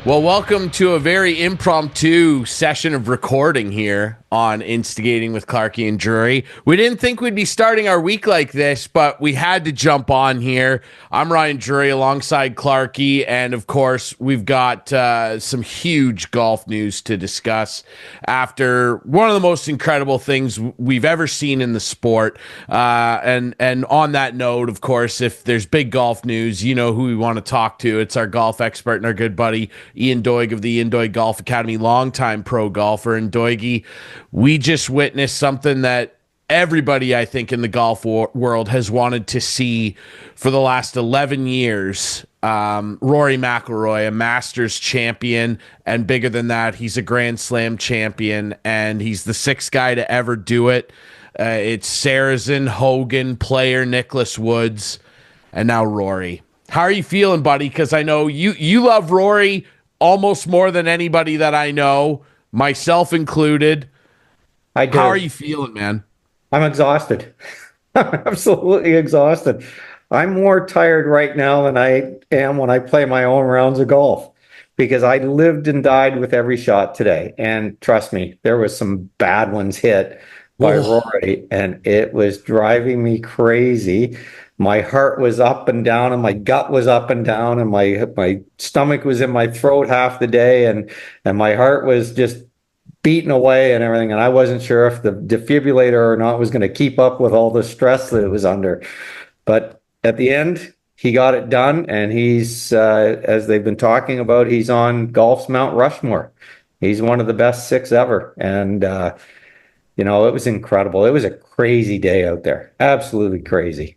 Well, welcome to a very impromptu session of recording here on Instigating with Clarkey and Drury. We didn't think we'd be starting our week like this, but we had to jump on here. I'm Ryan Drury alongside Clarkey, and of course, we've got some huge golf news to discuss after one of the most incredible things we've ever seen in the sport. And on that note, of course, if there's big golf news, you know who we want to talk to. It's our golf expert and our good buddy, Ian Doig of the Ian Doig Golf Academy, longtime pro golfer. And Doigy, we just witnessed something that everybody, I think, in the golf world has wanted to see for the last 11 years. Rory McIlroy, a Masters champion, and bigger than that, he's a Grand Slam champion, and he's the sixth guy to ever do it. It's Sarazen, Hogan, Player, Nicholas Woods, and now Rory. How are you feeling, buddy? Because I know you love Rory almost more than anybody that I know, myself included. I do. How are you feeling, man? I'm exhausted. I'm absolutely exhausted. I'm more tired right now than I am when I play my own rounds of golf because I lived and died with every shot today. And trust me, there was some bad ones hit by Rory, and it was driving me crazy. My heart was up and down, and my gut was up and down, and my stomach was in my throat half the day, and my heart was just beating away and everything. And I wasn't sure if the defibrillator or not was going to keep up with all the stress that it was under. But at the end, he got it done, and he's, as they've been talking about, he's on golf's Mount Rushmore. He's one of the best six ever, and it was incredible. It was a crazy day out there, absolutely crazy.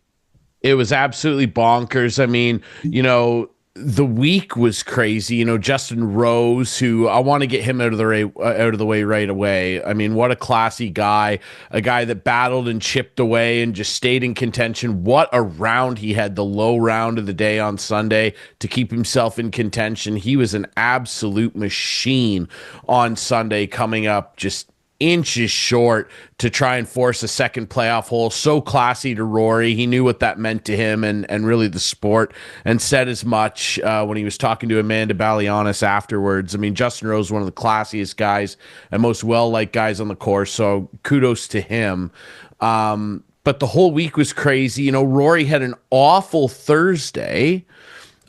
It was absolutely bonkers. I mean, the week was crazy. Justin Rose, who I want to get him out of the way right away. I mean, what a classy guy, a guy that battled and chipped away and just stayed in contention. What a round he had, the low round of the day on Sunday to keep himself in contention. He was an absolute machine on Sunday, coming up just inches short to try and force a second playoff hole. So classy to Rory. He knew what that meant to him and really the sport, and said as much when he was talking to Amanda Balionis afterwards. I mean, Justin Rose, one of the classiest guys and most well-liked guys on the course, so kudos to him. But the whole week was crazy. Rory had an awful Thursday.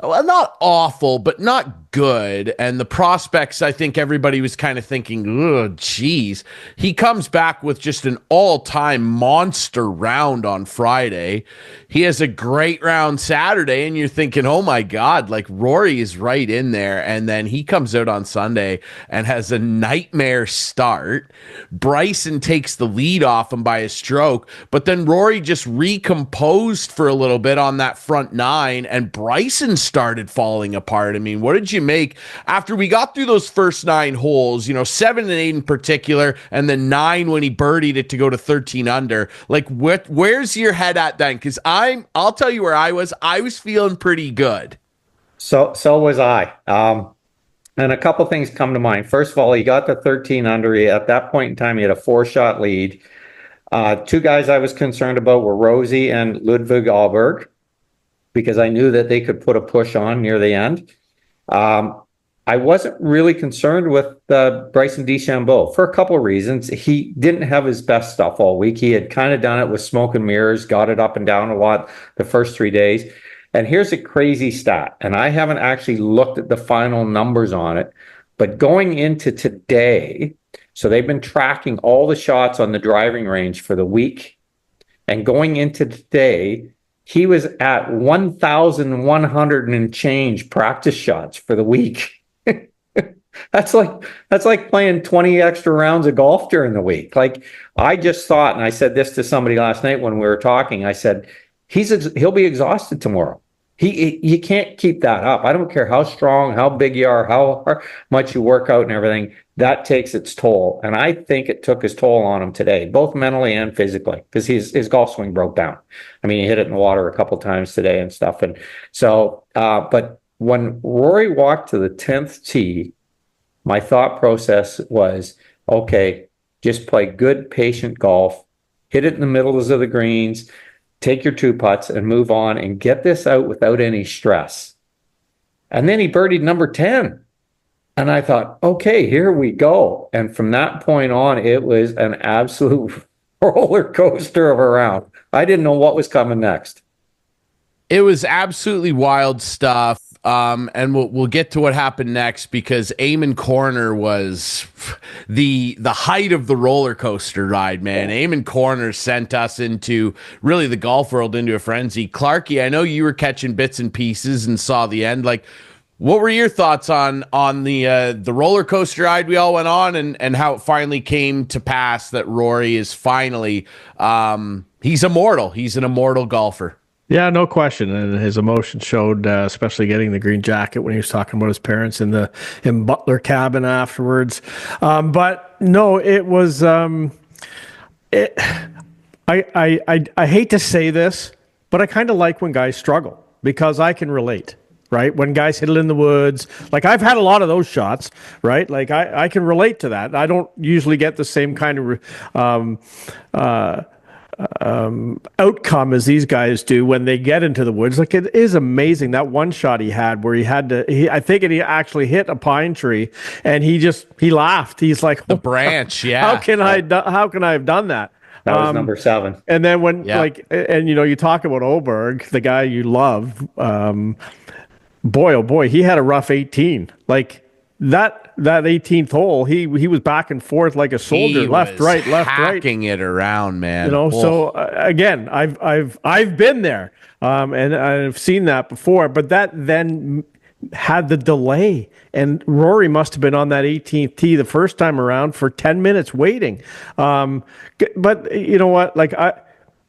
Well, not awful, but not good. And the prospects, I think everybody was kind of thinking, oh, geez. He comes back with just an all-time monster round on Friday. He has a great round Saturday, and you're thinking, oh, my God, like Rory is right in there. And then he comes out on Sunday and has a nightmare start. Bryson takes the lead off him by a stroke, but then Rory just recomposed for a little bit on that front nine, and Bryson started falling apart. I mean, what did you make after we got through those first 9 holes, 7 and 8 in particular, and then 9 when he birdied it to go to 13 under? Like, where's your head at then? Because I'll tell you where I was. I was feeling pretty good. So was I. And a couple things come to mind. First of all, he got to 13 under. At that point in time, he had a 4-shot lead. 2 guys I was concerned about were Rosie and Ludwig Ahlberg, because I knew that they could put a push on near the end. I wasn't really concerned with Bryson DeChambeau for a couple of reasons. He didn't have his best stuff all week. He had kind of done it with smoke and mirrors, got it up and down a lot the first 3 days. And here's a crazy stat, and I haven't actually looked at the final numbers on it, but going into today, so they've been tracking all the shots on the driving range for the week, and going into today, he was at 1,100 and change practice shots for the week. That's like playing 20 extra rounds of golf during the week. Like, I just thought, and I said this to somebody last night when we were talking, I said, he'll be exhausted tomorrow. You can't keep that up. I don't care how strong, how big you are, how much you work out and everything. That takes its toll. And I think it took its toll on him today, both mentally and physically, because his golf swing broke down. I mean, he hit it in the water a couple times today and stuff. And so, but when Rory walked to the 10th tee, my thought process was, okay, just play good, patient golf, hit it in the middles of the greens, take your 2 putts and move on and get this out without any stress. And then he birdied number 10. And I thought, okay, here we go. And from that point on, it was an absolute roller coaster of a round. I didn't know what was coming next. It was absolutely wild stuff. And we'll get to what happened next, because Eamon Corner was the height of the roller coaster ride, man. Eamon Corner sent us into really the golf world into a frenzy. Clarkey, I know you were catching bits and pieces and saw the end. Like, what were your thoughts on the roller coaster ride we all went on, and how it finally came to pass that Rory is finally he's immortal. He's an immortal golfer. Yeah, no question, and his emotion showed, especially getting the green jacket when he was talking about his parents in Butler cabin afterwards. But no, it was. I hate to say this, but I kind of like when guys struggle, because I can relate. Right, when guys hit it in the woods, like I've had a lot of those shots. Right, like I can relate to that. I don't usually get the same kind of outcome as these guys do when they get into the woods. Like, it is amazing, that one shot he had where I think he actually hit a pine tree, and he laughed. He's like, the branch. Yeah. How can I have done that? That was number 7. And then and you talk about Oberg, the guy you love, boy, oh boy, he had a rough 18. Like, that 18th hole, he was back and forth like a soldier, left, right, hacking it around, man. So again, I've been there, and I've seen that before. But that then had the delay, and Rory must have been on that 18th tee the first time around for 10 minutes waiting. But you know what? Like,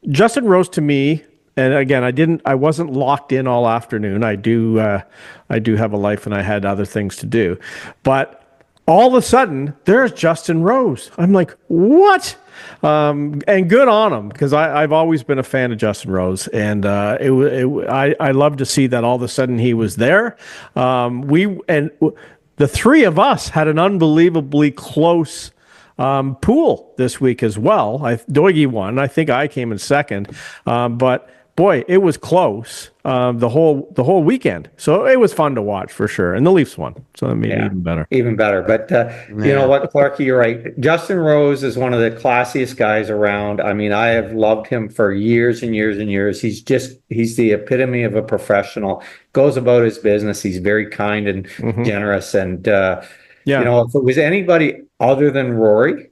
Justin Rose, to me. And again, I wasn't locked in all afternoon. I do have a life, and I had other things to do. But all of a sudden, there's Justin Rose. I'm like, what? And good on him, because I've always been a fan of Justin Rose, and I love to see that all of a sudden he was there. The three of us had an unbelievably close pool this week as well. Doigie won. I think I came in second, but boy, it was close the whole weekend. So it was fun to watch for sure. And the Leafs won, so that made it even better. Even better. But you know what, Clarkey, you're right. Justin Rose is one of the classiest guys around. I mean, I have loved him for years and years and years. He's the epitome of a professional. Goes about his business. He's very kind and generous. And you know, if it was anybody other than Rory,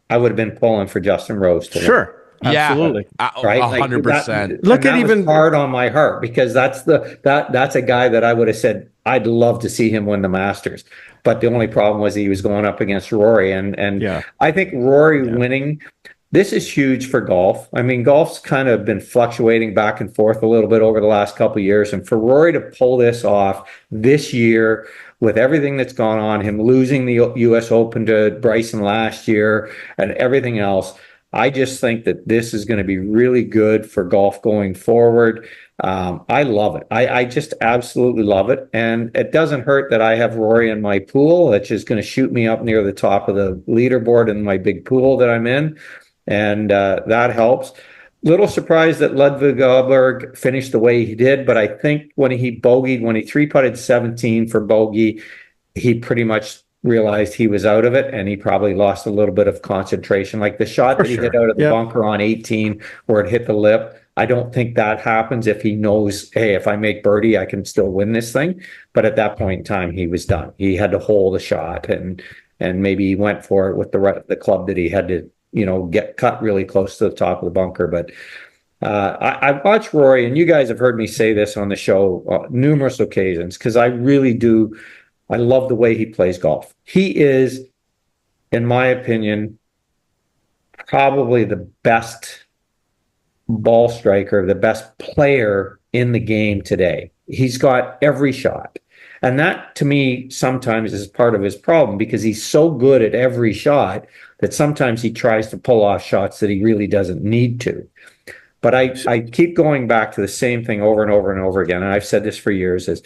I would have been pulling for Justin Rose to win. Absolutely. Right? 100%. Look at even hard on my heart, because that's a guy that I would have said I'd love to see him win the Masters. But the only problem was he was going up against Rory, and I think Rory winning, this is huge for golf. I mean, golf's kind of been fluctuating back and forth a little bit over the last couple of years, and for Rory to pull this off this year with everything that's gone on, him losing the U.S. Open to Bryson last year and everything else, I just think that this is going to be really good for golf going forward. I love it. I just absolutely love it. And it doesn't hurt that I have Rory in my pool. It's just going to shoot me up near the top of the leaderboard in my big pool that I'm in. And that helps. Little surprised that Ludwig Oberg finished the way he did, but I think when he three-putted 17 for bogey, he pretty much realized he was out of it, and he probably lost a little bit of concentration. Like the shot that he hit out of the bunker on 18 where it hit the lip, I don't think that happens if he knows, hey, if I make birdie, I can still win this thing. But at that point in time, he was done. He had to hold the shot, and maybe he went for it with the club that he had to, get cut really close to the top of the bunker. But I've watched Rory, and you guys have heard me say this on the show numerous occasions, because I really do. I love the way he plays golf. He is, in my opinion, probably the best ball striker, the best player in the game today. He's got every shot. And that, to me, sometimes is part of his problem, because he's so good at every shot that sometimes he tries to pull off shots that he really doesn't need to. But I keep going back to the same thing over and over and over again, and I've said this for years, is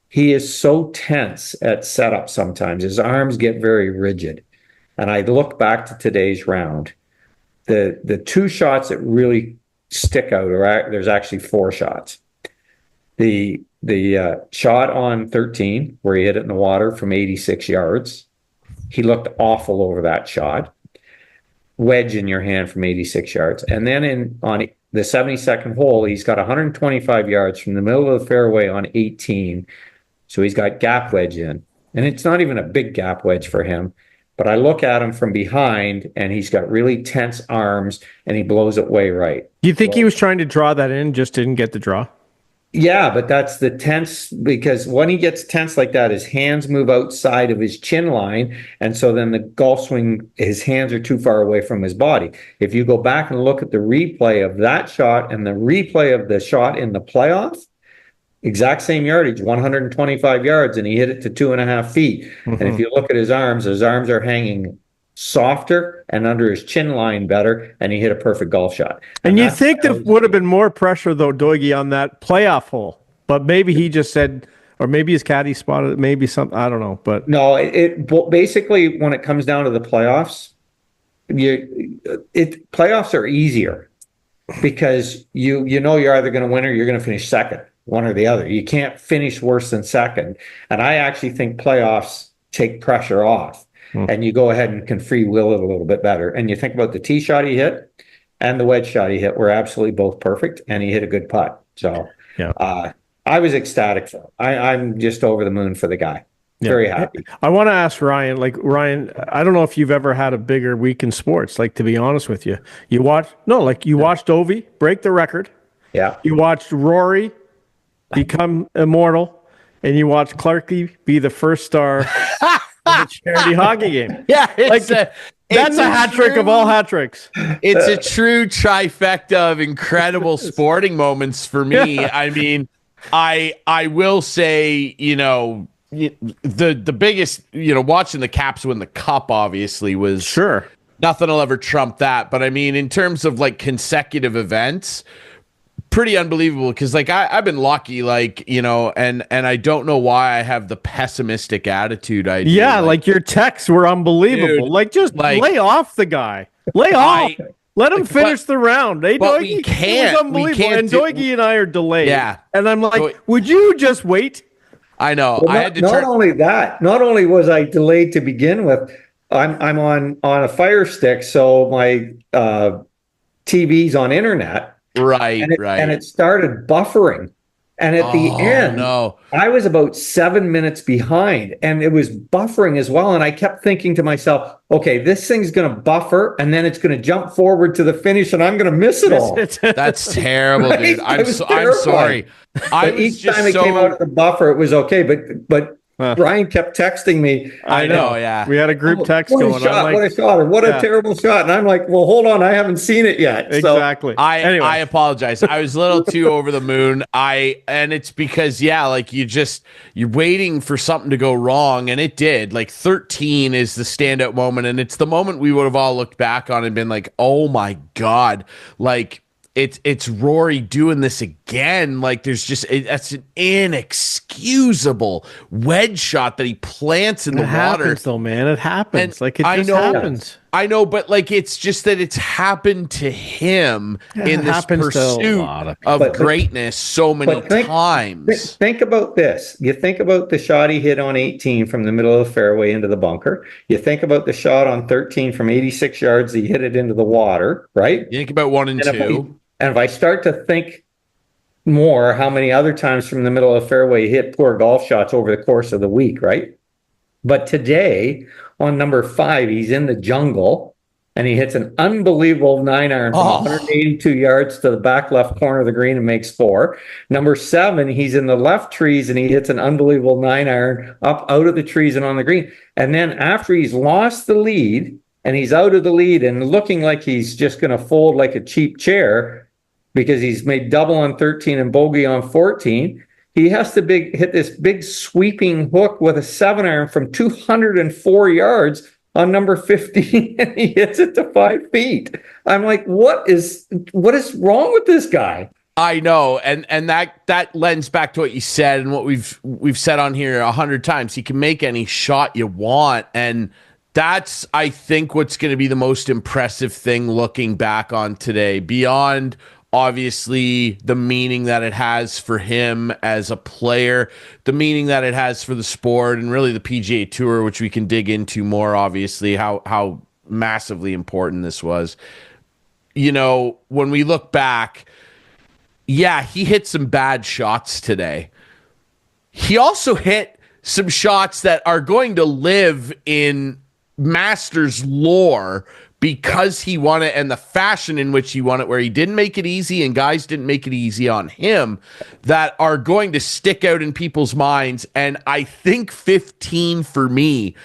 he is so tense at setup sometimes. His arms get very rigid. And I look back to today's round. The 2 shots that really stick out there's actually 4 shots. The shot on 13 where he hit it in the water from 86 yards, he looked awful over that shot. Wedge in your hand from 86 yards. And then on the 72nd hole, he's got 125 yards from the middle of the fairway on 18. So he's got gap wedge in. And it's not even a big gap wedge for him. But I look at him from behind and he's got really tense arms and he blows it way right. You think he was trying to draw that in, just didn't get the draw? Yeah, but that's the tense, because when he gets tense like that, his hands move outside of his chin line. And so then the golf swing, his hands are too far away from his body. If you go back and look at the replay of that shot and the replay of the shot in the playoff, exact same yardage, 125 yards, and he hit it to 2.5 feet. Mm-hmm. And if you look at his arms are hanging softer and under his chin line better, and he hit a perfect golf shot. And you think there would have been more pressure, though, Doigie, on that playoff hole. But maybe he just said, or maybe his caddy spotted it, maybe something, I don't know. But no, it basically, when it comes down to the playoffs, playoffs are easier because you know you're either going to win or you're going to finish second, one or the other. You can't finish worse than second. And I actually think playoffs take pressure off. And you go ahead and can free will it a little bit better. And you think about the tee shot he hit and the wedge shot he hit were absolutely both perfect, and he hit a good putt. So I was ecstatic for him. I'm just over the moon for the guy. Yeah. Very happy. I want to ask Ryan, Ryan, I don't know if you've ever had a bigger week in sports, to be honest with you. You watched Ovi break the record. Yeah. You watched Rory become immortal, and you watched Clarkey be the first star the charity hockey game. Yeah, that's a hat trick of all hat tricks. It's a true trifecta of incredible sporting moments for me. Yeah. I mean, I will say, the biggest, watching the Caps win the Cup obviously was sure. Nothing will ever trump that. But I mean, in terms of consecutive events, pretty unbelievable, because I've been lucky, and I don't know why I have the pessimistic attitude I do. Yeah, your texts were unbelievable. Dude, lay off the guy. Lay off. Let him finish the round. Hey, but Doigie, we can't. It was unbelievable. And Doigie and I are delayed. Yeah. And I'm like, would you just wait? I know. Well, I had to not only was I delayed to begin with, I'm on a Fire Stick, so my TV's on internet. Right. And it started buffering. And at the end, I was about 7 minutes behind, and it was buffering as well. And I kept thinking to myself, okay, this thing's going to buffer, and then it's going to jump forward to the finish, and I'm going to miss it all. That's terrible, right? Dude. I'm sorry. Each time it came out of the buffer, it was okay. But Brian kept texting me. I know, yeah. We had a group text going on. What a shot, or what a terrible shot. And I'm like, well, hold on, I haven't seen it yet. Exactly. So, I apologize. I was a little too over the moon. And it's because, you're waiting for something to go wrong, and it did. 13 is the standout moment, and it's the moment we would have all looked back on and been like, oh my God, it's Rory doing this again. That's an inexcusable wedge shot that he plants in the water. It happens, though, man. It happens. It just happens. I know, but it's just that it's happened to him in this pursuit of greatness so many times. Think about this. You think about the shot he hit on 18 from the middle of the fairway into the bunker. You think about the shot on 13 from 86 yards. He hit it into the water, right? You think about 1 and 2. And if I start to think more how many other times from the middle of the fairway he hit poor golf shots over the course of the week, right? But today, on number 5, he's in the jungle, and he hits an unbelievable 9-iron from 182 yards to the back left corner of the green and makes 4. Number 7, he's in the left trees, and he hits an unbelievable 9-iron up out of the trees and on the green. And then after he's lost the lead, and he's out of the lead and looking like he's just going to fold like a cheap chair, because he's made double on 13 and bogey on 14. He has to hit this big sweeping hook with a 7-iron from 204 yards on number 15, and he hits it to 5 feet. I'm like, what is wrong with this guy? I know, and that lends back to what you said and what we've said on here 100 times. He can make any shot you want, and that's, I think, what's going to be the most impressive thing looking back on today, beyond obviously the meaning that it has for him as a player, the meaning that it has for the sport, and really the PGA Tour, which we can dig into more, obviously, how massively important this was. You know, when we look back, yeah, he hit some bad shots today. He also hit some shots that are going to live in Masters lore because he won it and the fashion in which he won it, where he didn't make it easy and guys didn't make it easy on him, that are going to stick out in people's minds. And I think 15 for me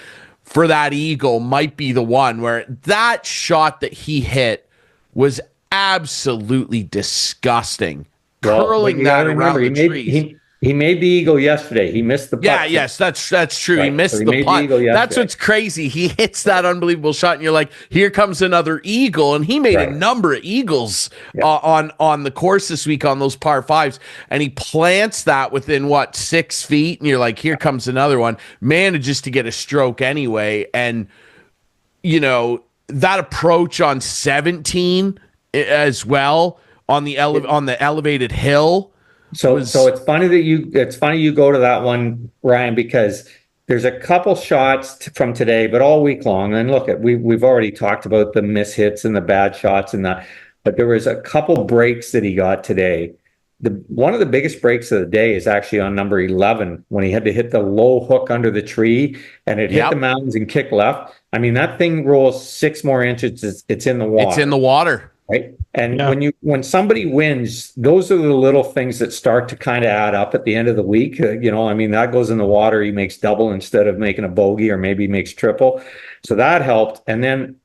for that eagle might be the one where that shot that he hit was absolutely disgusting. Curling that around the trees. He made the eagle yesterday. He missed the putt. Yeah, yes, that's true. Right. He missed the putt. That's what's crazy. He hits that unbelievable shot, and you're like, here comes another eagle. And he made a number of eagles on the course this week on those par fives, and he plants that within 6 feet, and you're like, here comes another one. Manages to get a stroke anyway, and you know that approach on 17 as well on the elevated hill. So it's funny you go to that one, Ryan, because there's a couple shots from today, but all week long. And look, we've already talked about the mishits and the bad shots and that, but there was a couple breaks that he got today. One of the biggest breaks of the day is actually on number 11 when he had to hit the low hook under the tree and it hit the mountains and kick left. I mean, that thing rolls 6 more inches. It's in the water. It's in the water. Right. And when somebody wins, those are the little things that start to kind of add up at the end of the week. I mean, that goes in the water. He makes double instead of making a bogey, or maybe makes triple. So that helped. And then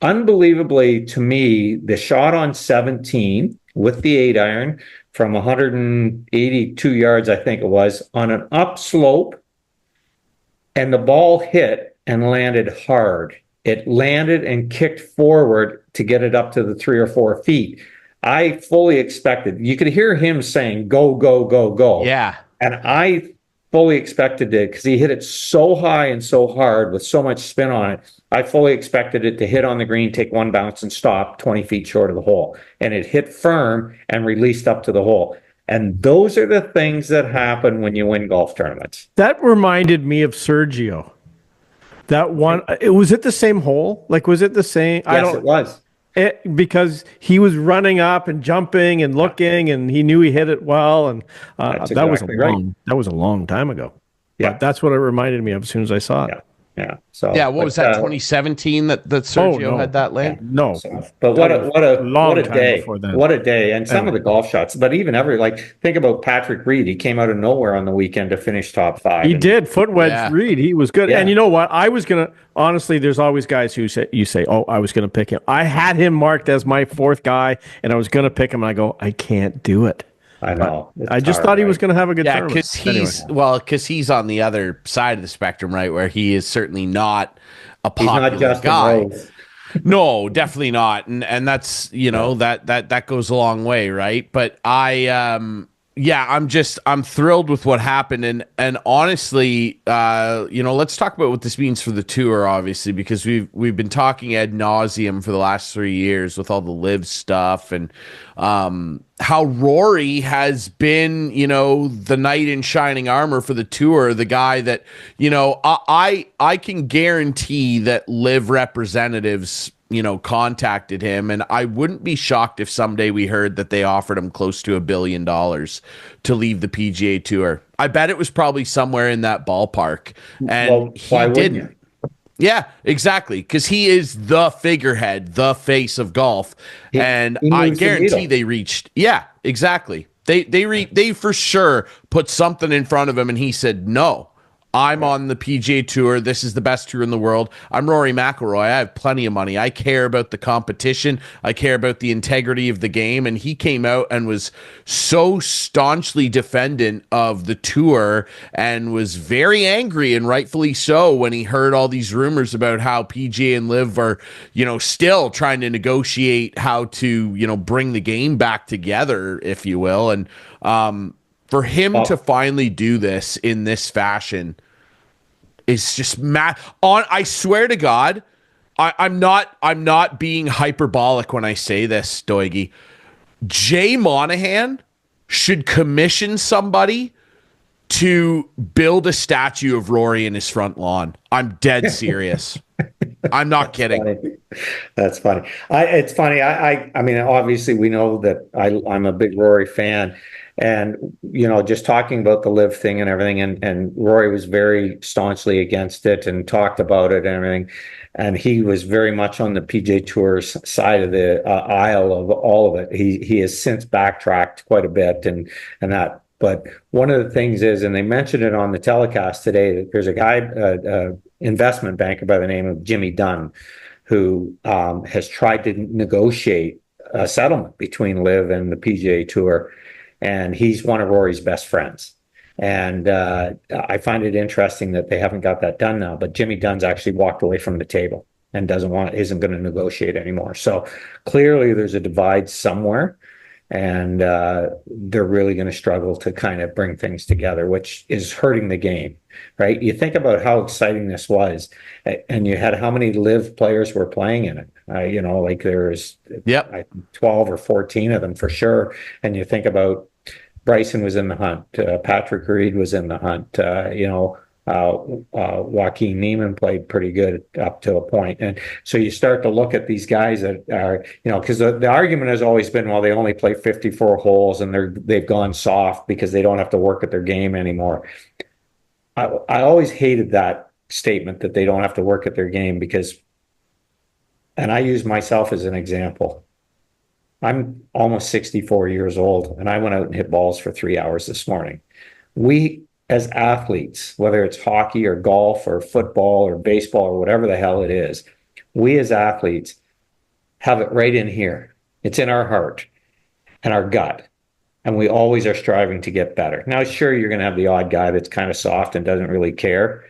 unbelievably to me, the shot on 17 with the 8-iron from 182 yards, I think it was, on an upslope, and the ball hit and landed hard. It landed and kicked forward to get it up to the 3 or 4 feet. I fully expected, you could hear him saying, go, go, go, go. Yeah. And I fully expected it because he hit it so high and so hard with so much spin on it. I fully expected it to hit on the green, take one bounce and stop 20 feet short of the hole. And it hit firm and released up to the hole. And those are the things that happen when you win golf tournaments. That reminded me of Sergio. That one, was it the same hole? Like, was it the same? Yes, it was. Because he was running up and jumping and looking, and he knew he hit it well, and that was a long time ago. Yeah, but that's what it reminded me of as soon as I saw it. Yeah. So what was that? 2017 that Sergio had that land? Yeah, no. But what a day! What a day! And some of the golf shots. But even think about Patrick Reed. He came out of nowhere on the weekend to finish top 5. He did foot wedge Reed. He was good. Yeah. And you know what? I was gonna honestly. There's always guys who say, "Oh, I was gonna pick him." I had him marked as my 4th guy, and I was gonna pick him. And I go, I can't do it. I know. I just thought he was going to have a good tournament. Because he's on the other side of the spectrum, right? Where he is certainly not a popular guy. Rose. No, definitely not. And that's, that goes a long way, right? But I'm thrilled with what happened. And honestly, let's talk about what this means for the tour, obviously, because we've been talking ad nauseum for the last 3 years with all the live stuff and how Rory has been, the knight in shining armor for the tour, the guy that, I can guarantee that live representatives contacted him, and I wouldn't be shocked if someday we heard that they offered him close to $1 billion to leave the PGA Tour. I bet it was probably somewhere in that ballpark, and he didn't. Yeah, exactly, because he is the figurehead, the face of golf, and I guarantee they reached. Yeah, exactly. They for sure put something in front of him, and he said no. I'm on the PGA Tour. This is the best tour in the world. I'm Rory McIlroy. I have plenty of money. I care about the competition. I care about the integrity of the game. And he came out and was so staunchly defendant of the tour and was very angry, and rightfully so, when he heard all these rumors about how PGA and Liv are, still trying to negotiate how to, bring the game back together, if you will. And for him to finally do this in this fashion is just I swear to God, I'm not being hyperbolic when I say this, Doigie. Jay Monahan should commission somebody to build a statue of Rory in his front lawn. I'm dead serious. I'm not kidding. Funny. That's funny. It's funny. I mean, obviously, we know that I'm a big Rory fan, and just talking about the live thing and everything, and Rory was very staunchly against it and talked about it and everything, and he was very much on the PJ Tour's side of the aisle of all of it. He has since backtracked quite a bit and that. But one of the things is, and they mentioned it on the telecast today, that there's a guy, investment banker by the name of Jimmy Dunn, who has tried to negotiate a settlement between Liv and the PGA Tour, and he's one of Rory's best friends. And I find it interesting that they haven't got that done now. But Jimmy Dunn's actually walked away from the table and isn't going to negotiate anymore. So clearly, there's a divide somewhere. And they're really going to struggle to kind of bring things together, which is hurting the game, right? You think about how exciting this was, and you had how many live players were playing in it. Like there's 12 or 14 of them for sure. And you think about Bryson was in the hunt, Patrick Reed was in the hunt, Joaquin Neiman played pretty good up to a point. And so you start to look at these guys that are, because the argument has always been, well, they only play 54 holes and they've gone soft because they don't have to work at their game anymore. I always hated that statement, that they don't have to work at their game, because, and I use myself as an example. I'm almost 64 years old and I went out and hit balls for 3 hours this morning. We, as athletes, whether it's hockey or golf or football or baseball or whatever the hell it is, we as athletes have it right in here. It's in our heart and our gut. And we always are striving to get better. Now, sure, you're going to have the odd guy that's kind of soft and doesn't really care,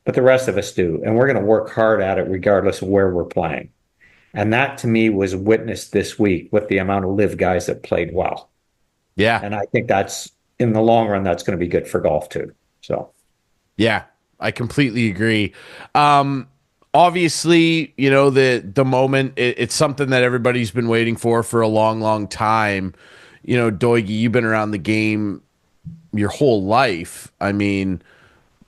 but the rest of us do. And we're going to work hard at it regardless of where we're playing. And that, to me, was witnessed this week with the amount of live guys that played well. Yeah. And I think that's, in the long run, that's going to be good for golf too. So, yeah, I completely agree. Obviously, the moment, it's something that everybody's been waiting for a long, long time. Doig, you've been around the game your whole life. I mean,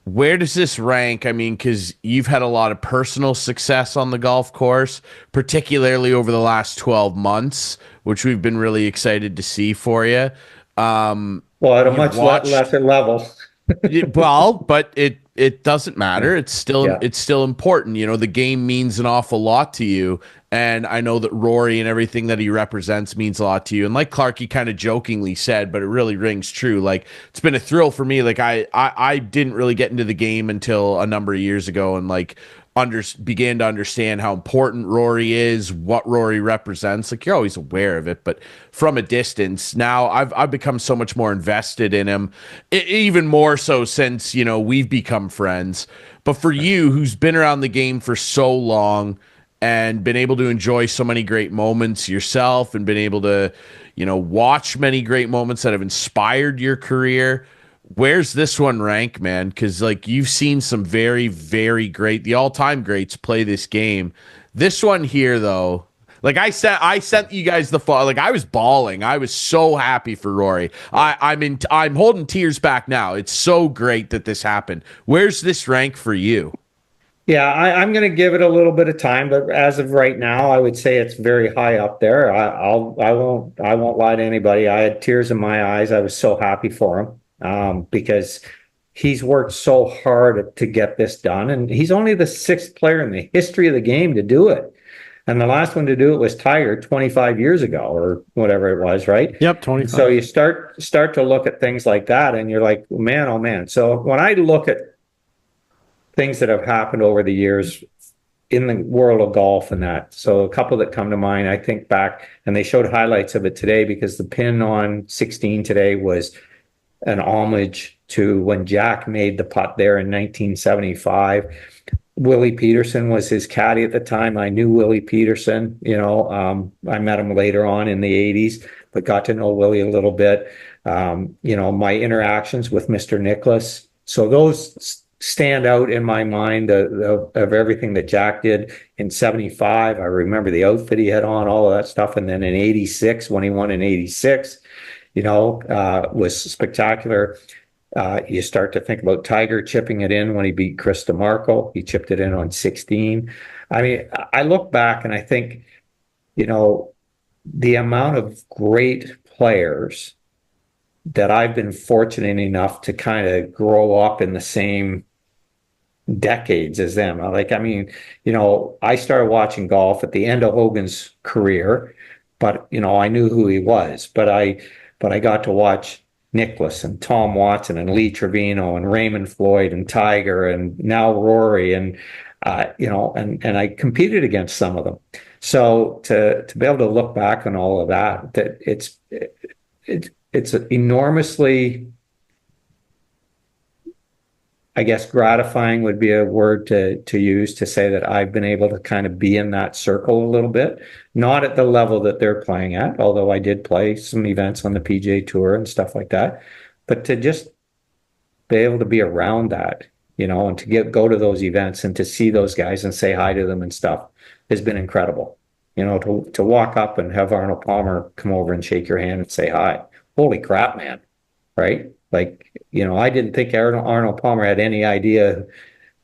where does this rank? I mean, because you've had a lot of personal success on the golf course, particularly over the last 12 months, which we've been really excited to see for you. Well, at a much lesser level. Well, but it doesn't matter. It's still important. The game means an awful lot to you. And I know that Rory and everything that he represents means a lot to you. And like Clarkey kind of jokingly said, but it really rings true. Like, it's been a thrill for me. Like I didn't really get into the game until a number of years ago, and like began to understand how important Rory is, what Rory represents. Like, you're always aware of it, but from a distance. Now I've become so much more invested in him, even more so since, we've become friends. But for you, who's been around the game for so long and been able to enjoy so many great moments yourself and been able to, watch many great moments that have inspired your career, where's this one rank, man? Because like, you've seen some very, very great, the all-time greats play this game. This one here, though, like I sent you guys the fall. Like, I was bawling. I was so happy for Rory. I'm holding tears back now. It's so great that this happened. Where's this rank for you? Yeah, I'm going to give it a little bit of time, but as of right now, I would say it's very high up there. I won't lie to anybody. I had tears in my eyes. I was so happy for him. Because he's worked so hard to get this done. And he's only the 6th player in the history of the game to do it. And the last one to do it was Tiger 25 years ago or whatever it was, right? Yep, 25. So you start to look at things like that and you're like, man, oh man. So when I look at things that have happened over the years in the world of golf and that, so a couple that come to mind, I think back, and they showed highlights of it today because the pin on 16 today was an homage to when Jack made the putt there in 1975. Willie Peterson was his caddy at the time. I knew Willie Peterson, I met him later on in the 80s, but got to know Willie a little bit. My interactions with Mr. Nicholas. So those stand out in my mind of everything that Jack did in 75. I remember the outfit he had on, all of that stuff. And then in 86, when he won in 86, was spectacular. You start to think about Tiger chipping it in when he beat Chris DeMarco. He chipped it in on 16. I mean, I look back and I think, the amount of great players that I've been fortunate enough to kind of grow up in the same decades as them. I started watching golf at the end of Hogan's career, but I knew who he was. But I got to watch Nicklaus and Tom Watson and Lee Trevino and Raymond Floyd and Tiger and now Rory and I competed against some of them. So to be able to look back on all of that it's enormously, I guess, gratifying would be a word to use to say that I've been able to kind of be in that circle a little bit, not at the level that they're playing at, although I did play some events on the PGA Tour and stuff like that, but to just be able to be around that, and to go to those events and to see those guys and say hi to them and stuff has been incredible. To walk up and have Arnold Palmer come over and shake your hand and say hi. Holy crap, man. Right? Like, I didn't think Arnold Palmer had any idea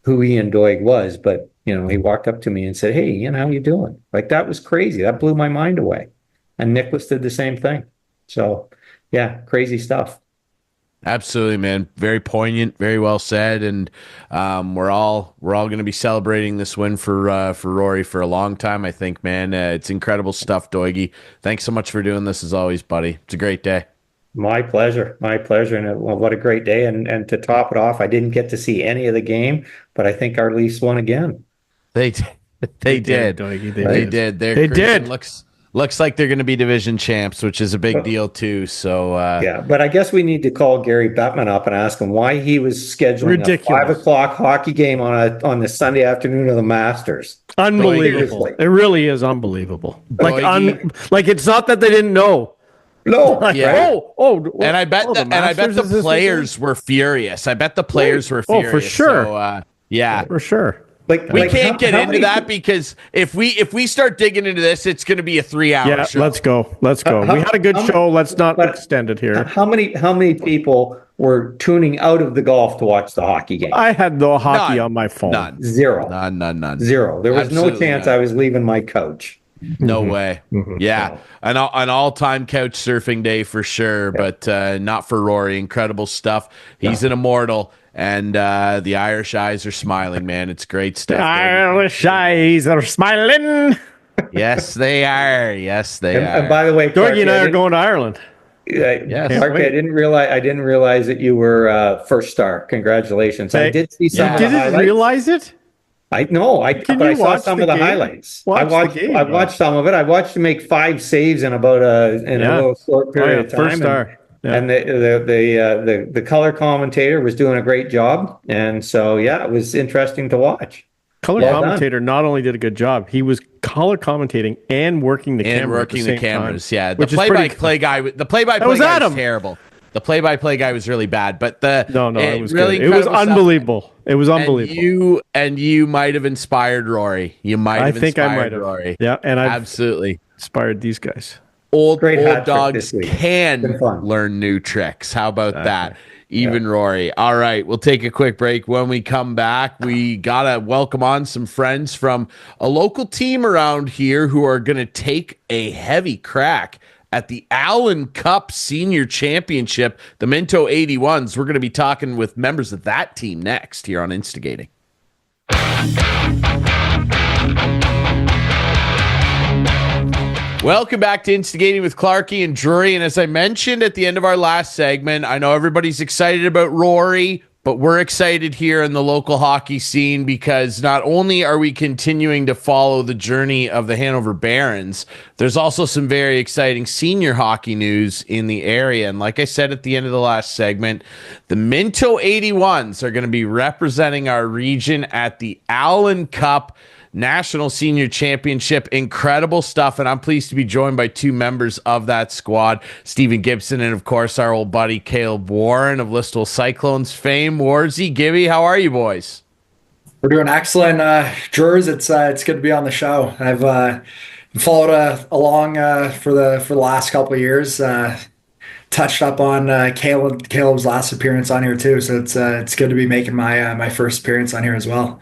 who Ian Doig was, but, he walked up to me and said, "Hey, Ian, how you doing?" Like, that was crazy. That blew my mind away. And Nicklaus did the same thing. So, yeah, crazy stuff. Absolutely, man. Very poignant, very well said, and we're all going to be celebrating this win for Rory for a long time, I think, man. It's incredible stuff, Doigie. Thanks so much for doing this as always, buddy. It's a great day. My pleasure, and what a great day. And to top it off, I didn't get to see any of the game, but I think our Leafs won again. They did. Doigie, They did. They did. Looks like they're going to be division champs, which is a big deal too. So yeah, but I guess we need to call Gary Bettman up and ask him why he was scheduling a 5:00 hockey game on the Sunday afternoon of the Masters. Unbelievable! It really is unbelievable. Like it's not that they didn't know. No. Yeah. And I bet the players were furious. I bet the players were furious. Oh, for sure. So, yeah, for sure. We can't get into that because if we start digging into this, it's going to be a 3-hour show. Let's go. We had a good show. Let's not extend it here. How many people were tuning out of the golf to watch the hockey game? I had the hockey on my phone. None. Zero. None. Zero. There was Absolutely no chance none. I was leaving my couch. No way. Yeah. An all-time couch surfing day for sure, but not for Rory. Incredible stuff. He's an immortal, and the Irish eyes are smiling, man. It's great stuff. The Irish eyes are smiling. Yes, they are. And by the way, Doigie and I are going to Ireland. Yes. Clarkey, I didn't realize that you were first star. Congratulations. I did see some of the highlights. You didn't realize it? I saw some of the highlights. I watched some of it. I watched him make 5 saves in about a little short period of time. First star. And the color commentator was doing a great job. And so, it was interesting to watch. Color commentator not only did a good job, he was color commentating and working the camera. Cameras. Time, yeah. The play-by-play guy was terrible. The play-by-play guy was really bad, but it was really good. It was unbelievable. Stuff. It was unbelievable. And you might have inspired Rory. I think I might have. Rory. Yeah, and I absolutely inspired these guys. Old dogs can learn new tricks. How about that? Even Rory. All right, we'll take a quick break. When we come back, we gotta welcome on some friends from a local team around here who are gonna take a heavy crack at the Allan Cup Senior Championship, the Minto 81s. We're going to be talking with members of that team next here on Instigating. Welcome back to Instigating with Clarkey and Drury. And as I mentioned at the end of our last segment, I know everybody's excited about Rory, but we're excited here in the local hockey scene because not only are we continuing to follow the journey of the Hanover Barons, there's also some very exciting senior hockey news in the area. And like I said at the end of the last segment, the Minto 81s are going to be representing our region at the Allan Cup National Senior Championship. Incredible stuff, and I'm pleased to be joined by two members of that squad, Stephen Gibson and, of course, our old buddy Caleb Warren of Listowel Cyclones fame. Warzy, Gibby, how are you boys? We're doing excellent, Jers. It's good to be on the show. I've followed along for the last couple of years. Touched up on Caleb's last appearance on here too, so it's good to be making my first appearance on here as well.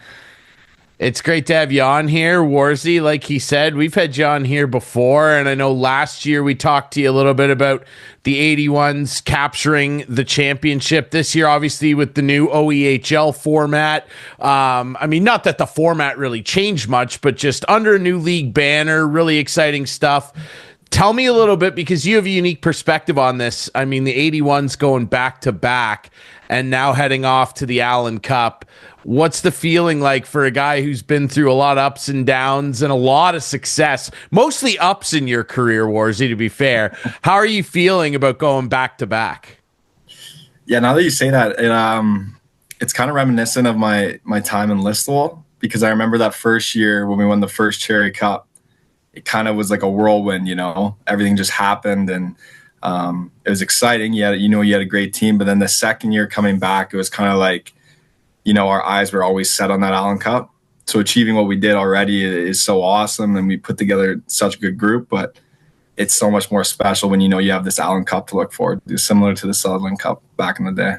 It's great to have you on here, Warzy. Like he said, we've had you on here before, and I know last year we talked to you a little bit about the 81s capturing the championship. This year, obviously, with the new OEHL format. I mean, not that the format really changed much, but just under a new league banner, really exciting stuff. Tell me a little bit, because you have a unique perspective on this. I mean, the 81s going back to back and now heading off to the Allan Cup. What's the feeling like for a guy who's been through a lot of ups and downs and a lot of success, mostly ups in your career, Warzy, to be fair? How are you feeling about going back to back? Yeah, now that you say that, it's kind of reminiscent of my time in Listowel, because I remember that first year when we won the first Cherry Cup. It kind of was like a whirlwind, everything just happened, and it was exciting. You had a great team, but then the second year coming back, it was kind of like, our eyes were always set on that Allan Cup. So achieving what we did already is so awesome, and we put together such a good group, but it's so much more special when you have this Allan Cup to look forward to, similar to the Sutherland Cup back in the day.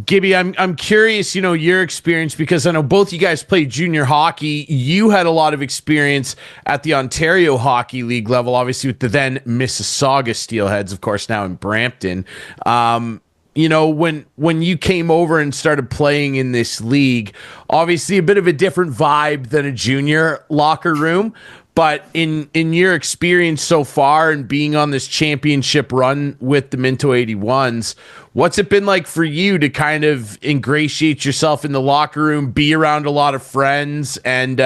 Gibby, I'm curious, your experience, because I know both you guys played junior hockey. You had a lot of experience at the Ontario Hockey League level, obviously with the then Mississauga Steelheads, of course, now in Brampton. When you came over and started playing in this league, obviously a bit of a different vibe than a junior locker room. But in your experience so far and being on this championship run with the Minto 81s, what's it been like for you to kind of ingratiate yourself in the locker room, be around a lot of friends, and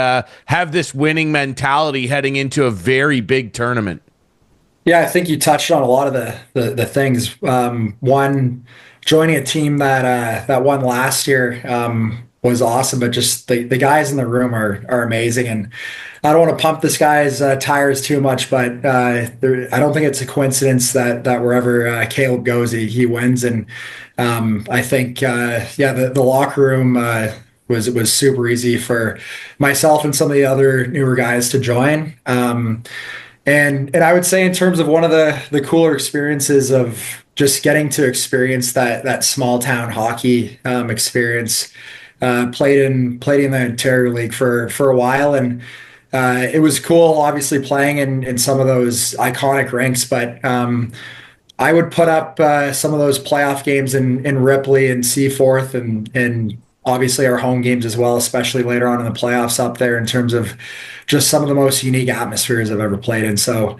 have this winning mentality heading into a very big tournament? Yeah, I think you touched on a lot of the things. One, joining a team that won last year was awesome, but just the guys in the room are amazing. And I don't want to pump this guy's tires too much, but I don't think it's a coincidence that wherever Caleb goes, he wins. And I think the locker room was super easy for myself and some of the other newer guys to join. And I would say, in terms of one of the cooler experiences of just getting to experience that small town hockey experience, played in the Ontario League for a while, and it was cool, obviously playing in some of those iconic rinks, but I would put up some of those playoff games in Ripley and Seaforth, and obviously our home games as well, especially later on in the playoffs up there, in terms of just some of the most unique atmospheres I've ever played in. So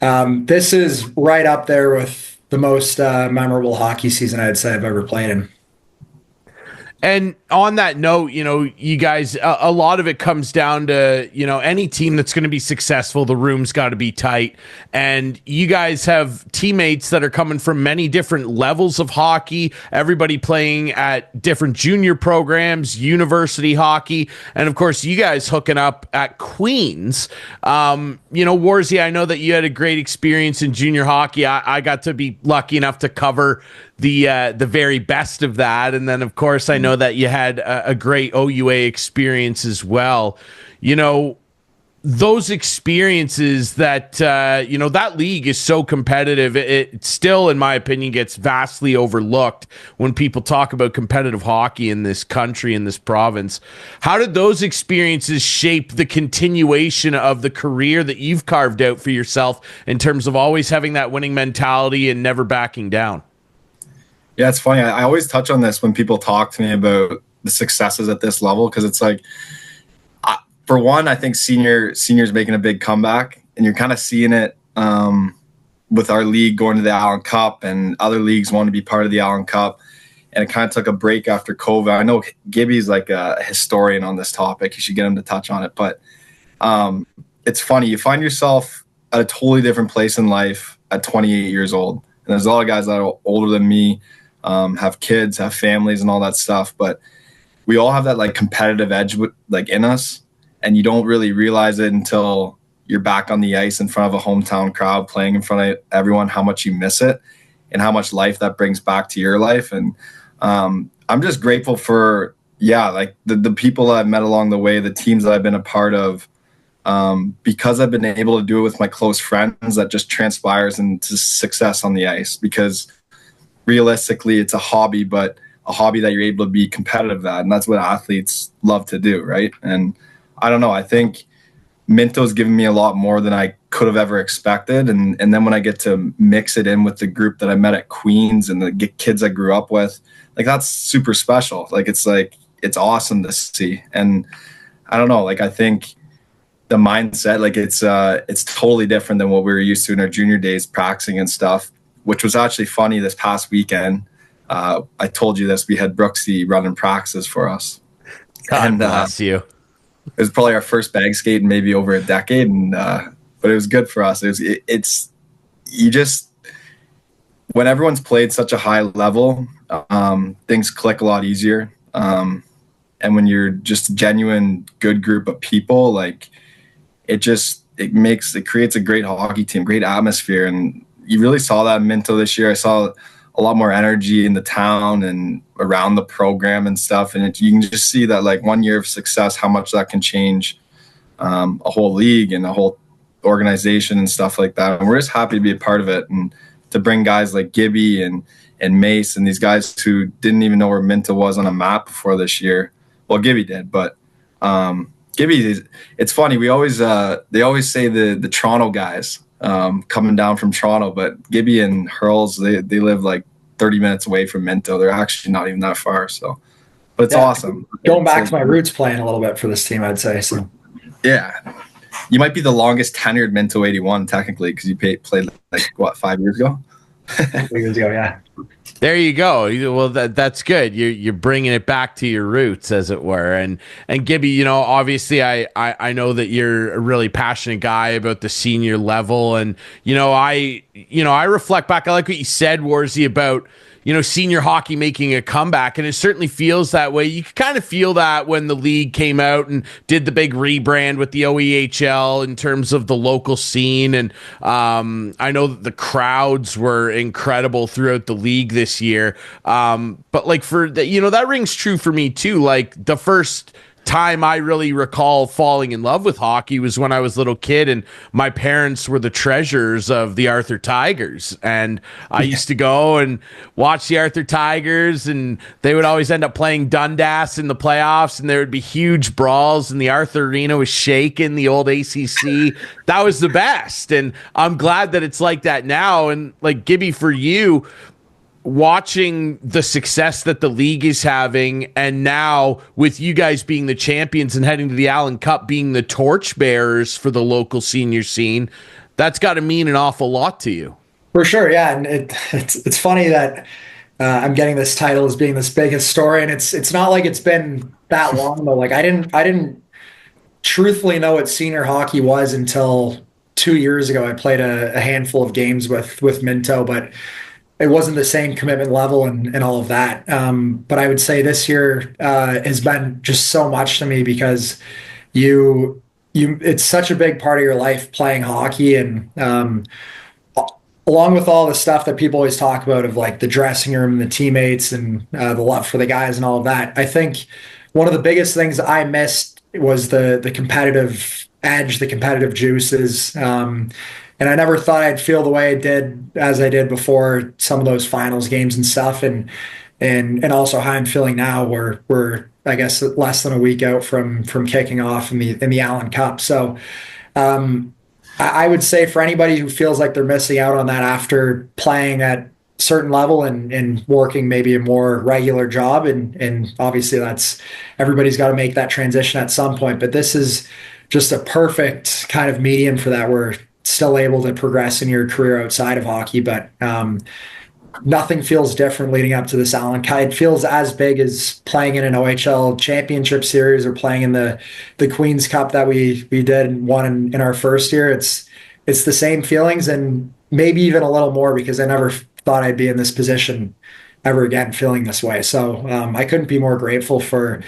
this is right up there with the most memorable hockey season I'd say I've ever played in. And on that note, you guys, a lot of it comes down to, any team that's going to be successful, the room's got to be tight. And you guys have teammates that are coming from many different levels of hockey, everybody playing at different junior programs, university hockey, and of course, you guys hooking up at Queens. Warzy, I know that you had a great experience in junior hockey. I got to be lucky enough to cover the very best of that, and then of course I know that you had a great OUA experience as well. Those experiences that that league is so competitive, it still, in my opinion, gets vastly overlooked when people talk about competitive hockey in this country, in this province. How did those experiences shape the continuation of the career that you've carved out for yourself in terms of always having that winning mentality and never backing down? Yeah, it's funny. I always touch on this when people talk to me about the successes at this level, because it's like, for one, I think seniors making a big comeback, and you're kind of seeing it with our league going to the Allan Cup, and other leagues want to be part of the Allan Cup. And it kind of took a break after COVID. I know Gibby's like a historian on this topic. You should get him to touch on it. But it's funny. You find yourself at a totally different place in life at 28 years old. And there's a lot of guys that are older than me, have kids, have families and all that stuff. But we all have that like competitive edge in us. and you don't really realize it until you're back on the ice in front of a hometown crowd playing in front of everyone, how much you miss it and how much life that brings back to your life. And I'm just grateful for, like the people that I've met along the way, the teams that I've been a part of, because I've been able to do it with my close friends, that just transpires into success on the ice, because realistically it's a hobby, but a hobby that you're able to be competitive at. And that's what athletes love to do. Right. And I don't know, I think Minto's given me a lot more than I could have ever expected. And then when I get to mix it in with the group that I met at Queens and the kids I grew up with, like, that's super special. It's awesome to see. And I don't know, I think the mindset, it's totally different than what we were used to in our junior days practicing and stuff, which was actually funny this past weekend. I told you this, we had Brooksy running practices for us. God bless you. It was probably our first bag skate in maybe over a decade, but it was good for us. When everyone's played such a high level, things click a lot easier. And when you're just a genuine good group of people, it creates a great hockey team, great atmosphere. And you really saw that in Minto this year. I saw a lot more energy in the town and around the program and stuff. And you can just see that 1 year of success, how much that can change a whole league and a whole organization and stuff like that. And we're just happy to be a part of it, and to bring guys like Gibby and Mace and these guys who didn't even know where Minto was on a map before this year. Well, Gibby did, but Gibby, it's funny. They always say the Toronto guys coming down from Toronto, but Gibby and Hurls, they live 30 minutes away from Minto. They're actually not even that far. So, but it's awesome. Going back to my roots playing a little bit for this team, I'd say. So, yeah, you might be the longest tenured Minto 81 technically, because you played 5 years ago. 5 years ago, yeah. There you go. Well, that's good. You're bringing it back to your roots, as it were. And Gibby, obviously I know that you're a really passionate guy about the senior level. And, I reflect back. I like what you said, Warzy, about, senior hockey making a comeback. And it certainly feels that way. You could kind of feel that when the league came out and did the big rebrand with the OEHL in terms of the local scene. And I know that the crowds were incredible throughout the league this year. But that rings true for me too. The first time I really recall falling in love with hockey was when I was a little kid, and my parents were the treasurers of the Arthur Tigers, and I used to go and watch the Arthur Tigers, and they would always end up playing Dundas in the playoffs, and there would be huge brawls, and the Arthur Arena was shaking, the old ACC. That was the best, and I'm glad that it's like that now. And Gibby, for you, watching the success that the league is having, and now with you guys being the champions and heading to the Allan Cup, being the torchbearers for the local senior scene, that's got to mean an awful lot to you. For sure, yeah. And it's funny that I'm getting this title as being this big historian. It's not like it's been that long though. I didn't truthfully know what senior hockey was until 2 years ago. I played a handful of games with Minto, but it wasn't the same commitment level and all of that. But I would say this year has been just so much to me, because it's such a big part of your life playing hockey. And along with all the stuff that people always talk about of the dressing room and the teammates and the love for the guys and all of that, I think one of the biggest things I missed was the competitive edge, the competitive juices. And I never thought I'd feel the way I did before some of those finals games and stuff. And also how I'm feeling now, we're I guess less than a week out from kicking off in the Allan Cup. So I would say for anybody who feels like they're missing out on that after playing at certain level and working maybe a more regular job, and obviously that's, everybody's got to make that transition at some point, but this is just a perfect kind of medium for that. We're still able to progress in your career outside of hockey, but nothing feels different leading up to this Allan Cup. It feels as big as playing in an OHL championship series or playing in the Queen's Cup that we did and won in our first year. It's the same feelings, and maybe even a little more, because I never thought I'd be in this position ever again feeling this way. So I couldn't be more grateful for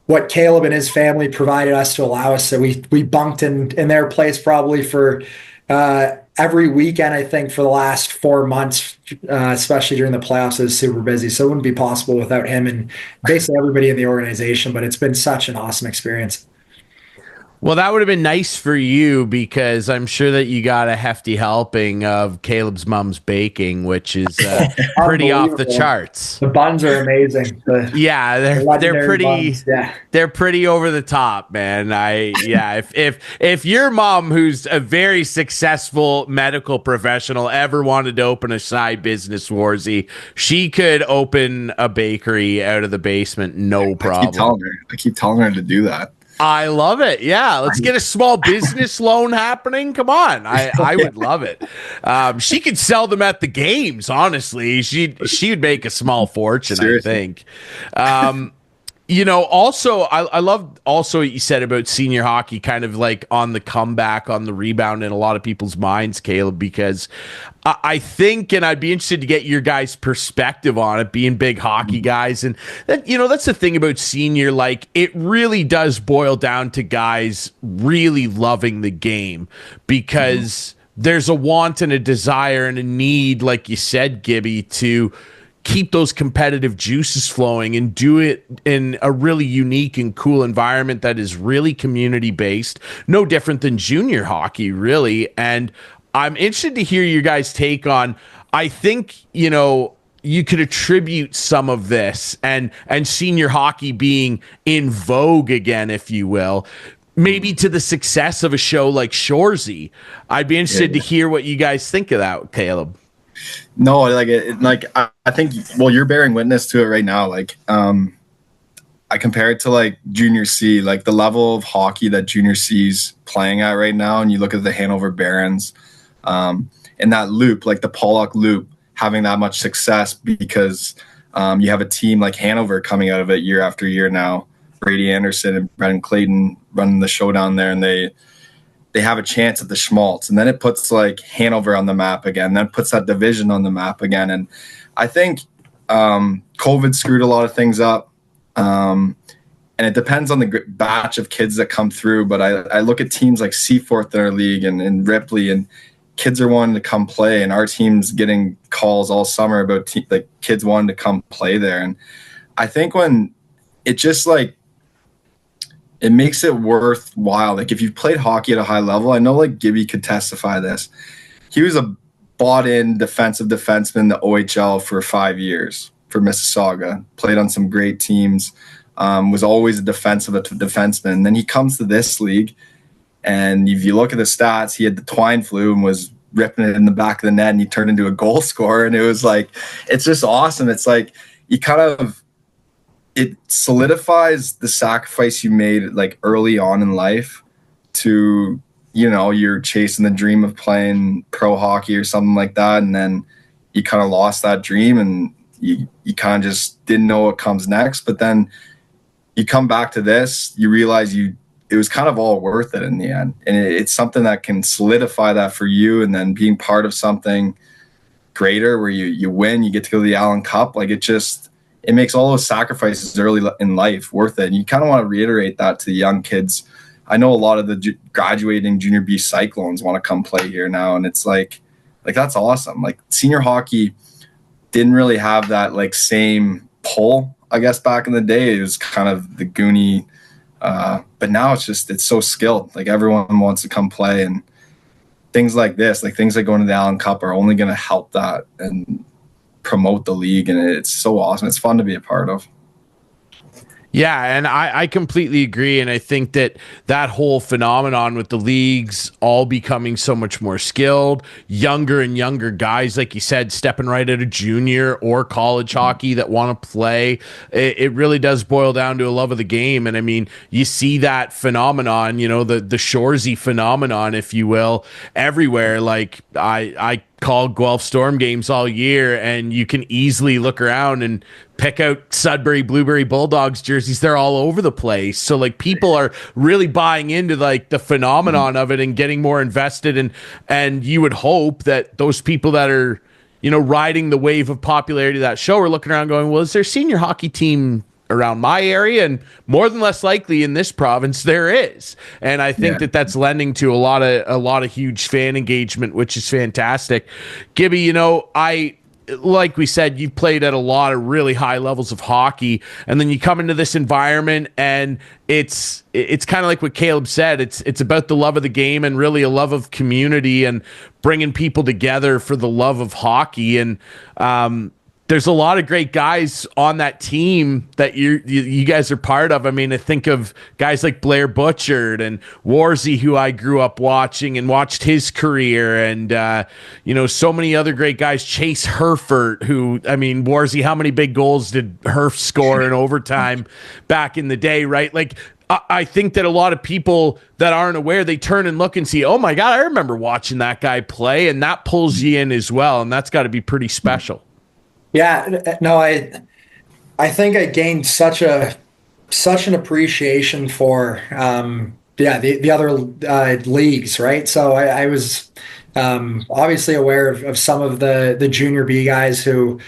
what Caleb and his family provided us to allow us. So we bunked in their place probably for every weekend, I think, for the last 4 months, especially during the playoffs. It was super busy. So it wouldn't be possible without him and basically everybody in the organization. But it's been such an awesome experience. Well, that would have been nice for you because I'm sure that you got a hefty helping of Caleb's mom's baking, which is pretty off the charts. The buns are amazing. Yeah, they're pretty buns. Yeah. They're pretty over the top, man. If your mom, who's a very successful medical professional, ever wanted to open a side business, Warzy, she could open a bakery out of the basement, no problem. I keep telling her to do that. I love it. Yeah, let's get a small business loan happening. Come on, I would love it. She could sell them at the games. Honestly, she'd make a small fortune. Seriously. I think. Also, I love also what you said about senior hockey, kind of like on the comeback, on the rebound in a lot of people's minds, Caleb, because I think, and I'd be interested to get your guys' perspective on it, being big hockey guys. And that, that's the thing about senior, like it really does boil down to guys really loving the game because there's a want and a desire and a need, like you said, Gibby, to keep those competitive juices flowing and do it in a really unique and cool environment that is really community based, no different than junior hockey, really. And I'm interested to hear your guys' take on, I think, you could attribute some of this and senior hockey being in vogue again, if you will, maybe to the success of a show like Shoresy. I'd be interested to hear what you guys think of that, Caleb. No, I think, well, you're bearing witness to it right now. Like, I compare it to like junior C, like the level of hockey that junior C's playing at right now. And you look at the Hanover Barons, and that loop, like the Pollock loop, having that much success because you have a team like Hanover coming out of it year after year now. Brady Anderson and Brendan Clayton running the show down there, and they have a chance at the Schmaltz. And then it puts like Hanover on the map again, then puts that division on the map again. And I think COVID screwed a lot of things up. And it depends on the batch of kids that come through. But I look at teams like Seaforth in our league and Ripley, and kids are wanting to come play. And our team's getting calls all summer about like kids wanting to come play there. And I think when it just like, it makes it worthwhile. Like if you've played hockey at a high level, I know like Gibby could testify this. He was a bought-in defensive defenseman in the OHL for 5 years for Mississauga. Played on some great teams. Was always a defensive defenseman. And then he comes to this league, and if you look at the stats, he had the twine flu and was ripping it in the back of the net, and he turned into a goal scorer. And it was like, it's just awesome. It's like you kind of, it solidifies the sacrifice you made like early on in life to, you're chasing the dream of playing pro hockey or something like that. And then you kind of lost that dream and you kind of just didn't know what comes next. But then you come back to this, you realize it was kind of all worth it in the end. And it's something that can solidify that for you. And then being part of something greater where you win, you get to go to the Allan Cup. Like it makes all those sacrifices early in life worth it. And you kind of want to reiterate that to the young kids. I know a lot of the graduating junior B Cyclones want to come play here now. And it's like that's awesome. Like senior hockey didn't really have that like same pull, I guess, back in the day. It was kind of the Goonie. But now it's so skilled. Like everyone wants to come play, and things like this, like things like going to the Allan Cup are only going to help that and promote the league. And it's so awesome. It's fun to be a part of. Yeah, and I completely agree. And I think that whole phenomenon with the leagues all becoming so much more skilled, younger and younger guys, like you said, stepping right out of junior or college hockey that want to play, it really does boil down to a love of the game. And I mean, you see that phenomenon, the Shoresy phenomenon, if you will, everywhere. Like I call Guelph Storm games all year, and you can easily look around and pick out Sudbury Blueberry Bulldogs jerseys. They're all over the place. So like people are really buying into like the phenomenon of it and getting more invested. And you would hope that those people that are, riding the wave of popularity of that show are looking around going, well, is their senior hockey team around my area, and more than less likely in this province there is. And I think that that's lending to a lot of huge fan engagement, which is fantastic. Gibby, you know, like we said, you've played at a lot of really high levels of hockey, and then you come into this environment, and it's kind of like what Caleb said. It's about the love of the game and really a love of community and bringing people together for the love of hockey. And there's a lot of great guys on that team that you guys are part of. I mean, I think of guys like Blair Butchard and Warzy, who I grew up watching and watched his career, and you know, so many other great guys. Chase Herfert, who, I mean, Warzy, how many big goals did Herf score in overtime back in the day, right? Like, I think that a lot of people that aren't aware, they turn and look and see, oh my God, I remember watching that guy play, and that pulls you in as well, and that's got to be pretty special. Yeah, no, I think I gained such an appreciation for the other leagues, right? So I was obviously aware of some of the junior B guys who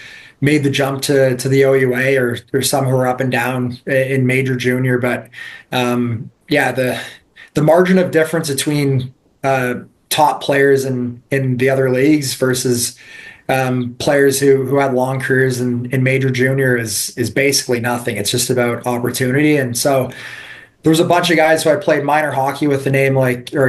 made the jump to the OUA, or some who are up and down in major junior, but the margin of difference between top players in the other leagues versus players who had long careers in major junior is basically nothing. It's just about opportunity. And so there was a bunch of guys who I played minor hockey with, a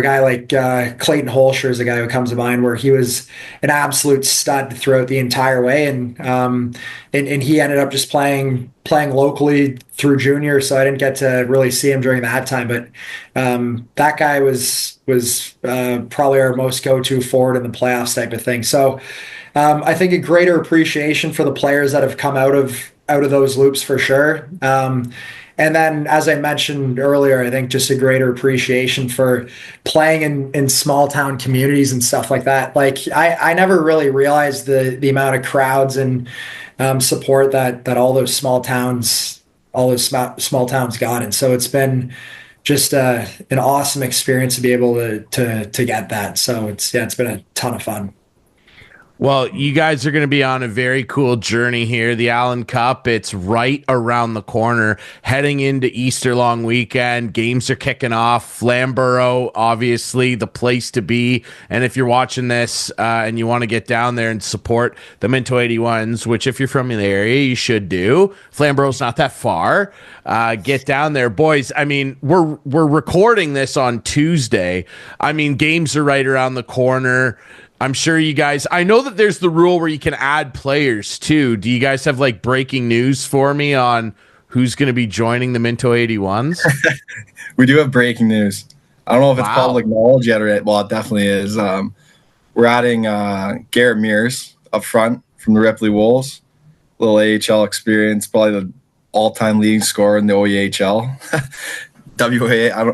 guy like Clayton Holscher is a guy who comes to mind, where he was an absolute stud throughout the entire way. And he ended up just playing locally through junior. So I didn't get to really see him during that time, but that guy was probably our most go-to forward in the playoffs type of thing. So I think a greater appreciation for the players that have come out of those loops for sure. And then, as I mentioned earlier, I think just a greater appreciation for playing in small town communities and stuff like that. Like I never really realized the amount of crowds and support that all those small towns got. And so it's been just an awesome experience to be able to get that. So it's been a ton of fun. Well, you guys are going to be on a very cool journey here. The Allan Cup, it's right around the corner, heading into Easter long weekend. Games are kicking off. Flamborough, obviously, the place to be. And if you're watching this and you want to get down there and support the Minto 81s, which if you're from the area, you should do. Flamborough's not that far. Get down there. Boys, I mean, we're recording this on Tuesday. I mean, games are right around the corner. I'm sure you guys, I know that there's the rule where you can add players too. Do you guys have like breaking news for me on who's going to be joining the Minto 81s? We do have breaking news. I don't know if it's public knowledge yet, or well, it definitely is. We're adding Garrett Mears up front from the Ripley Wolves. Little AHL experience, probably the all-time leading scorer in the OEHL. WA,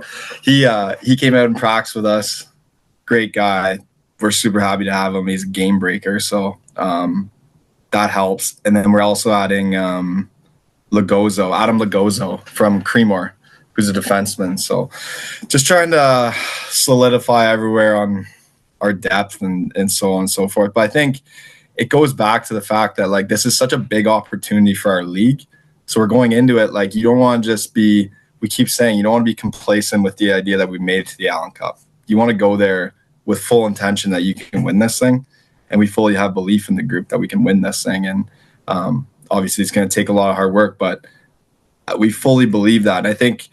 he came out and practiced with us. Great guy. We're super happy to have him. He's a game breaker, so that helps. And then we're also adding Adam Lagozo from Creemore, who's a defenseman. So just trying to solidify everywhere on our depth and so on and so forth. But I think it goes back to the fact that like this is such a big opportunity for our league. So we're going into it like you don't want to just be, we keep saying you don't want to be complacent with the idea that we made it to the Allan Cup. You want to go there with full intention that you can win this thing. And we fully have belief in the group that we can win this thing. And obviously it's going to take a lot of hard work, but we fully believe that. And I think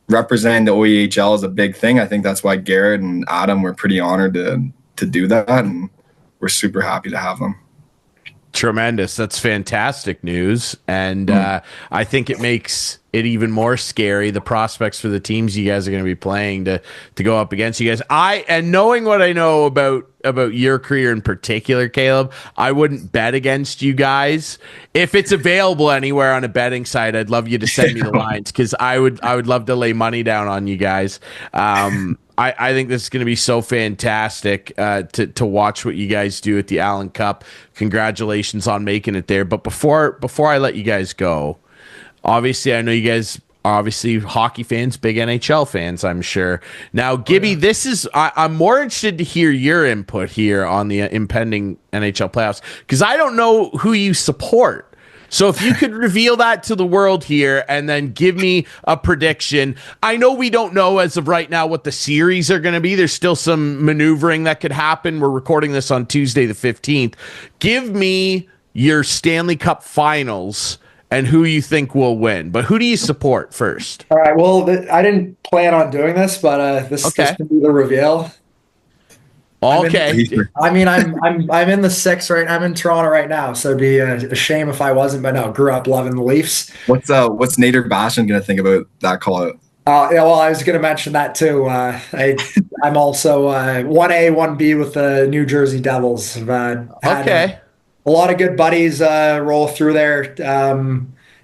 representing the OEHL is a big thing. I think that's why Garrett and Adam were pretty honored to do that. And we're super happy to have them. Tremendous. That's fantastic news. And I think it makes it even more scary, the prospects for the teams you guys are going to be playing to go up against you guys. And knowing what I know about your career in particular, Caleb, I wouldn't bet against you guys. If it's available anywhere on a betting site, I'd love you to send me the lines, because I would love to lay money down on you guys. I think this is going to be so fantastic to watch what you guys do at the Allan Cup. Congratulations on making it there. But before I let you guys go, obviously, I know you guys are obviously hockey fans, big NHL fans, I'm sure. Now, Gibby, I'm more interested to hear your input here on the impending NHL playoffs, because I don't know who you support. So if you could reveal that to the world here and then give me a prediction. I know we don't know as of right now what the series are going to be. There's still some maneuvering that could happen. We're recording this on Tuesday the 15th. Give me your Stanley Cup Finals and who you think will win. But who do you support first? All right. Well, I didn't plan on doing this, but this can be the reveal. Okay. I'm in the 6 right. I'm in Toronto right now, so it'd be a shame if I wasn't. But no, grew up loving the Leafs. What's Nader Bashan gonna think about that call out? Yeah, well, I was going to mention that too. I'm also 1A, 1B with the New Jersey Devils. Had a lot of good buddies roll through there,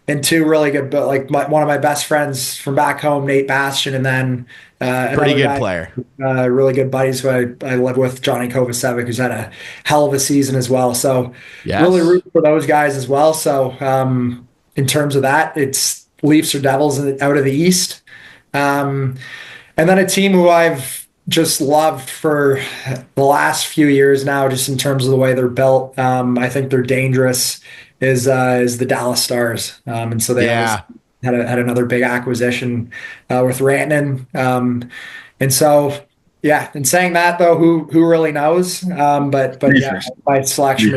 and two really good, but like one of my best friends from back home, Nate Bastian, and then pretty good player, really good buddies who I live with, Johnny Kovacevic, who's had a hell of a season as well. So really root for those guys as well. So in terms of that, it's Leafs or Devils out of the East. And then a team who I've just loved for the last few years now, just in terms of the way they're built. I think they're dangerous is the Dallas Stars. And so they had another big acquisition with Rantanen. And so, in saying that though, who really knows? But yeah, my selection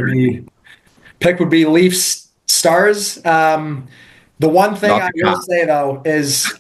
would be Leafs Stars. The one thing I will say though is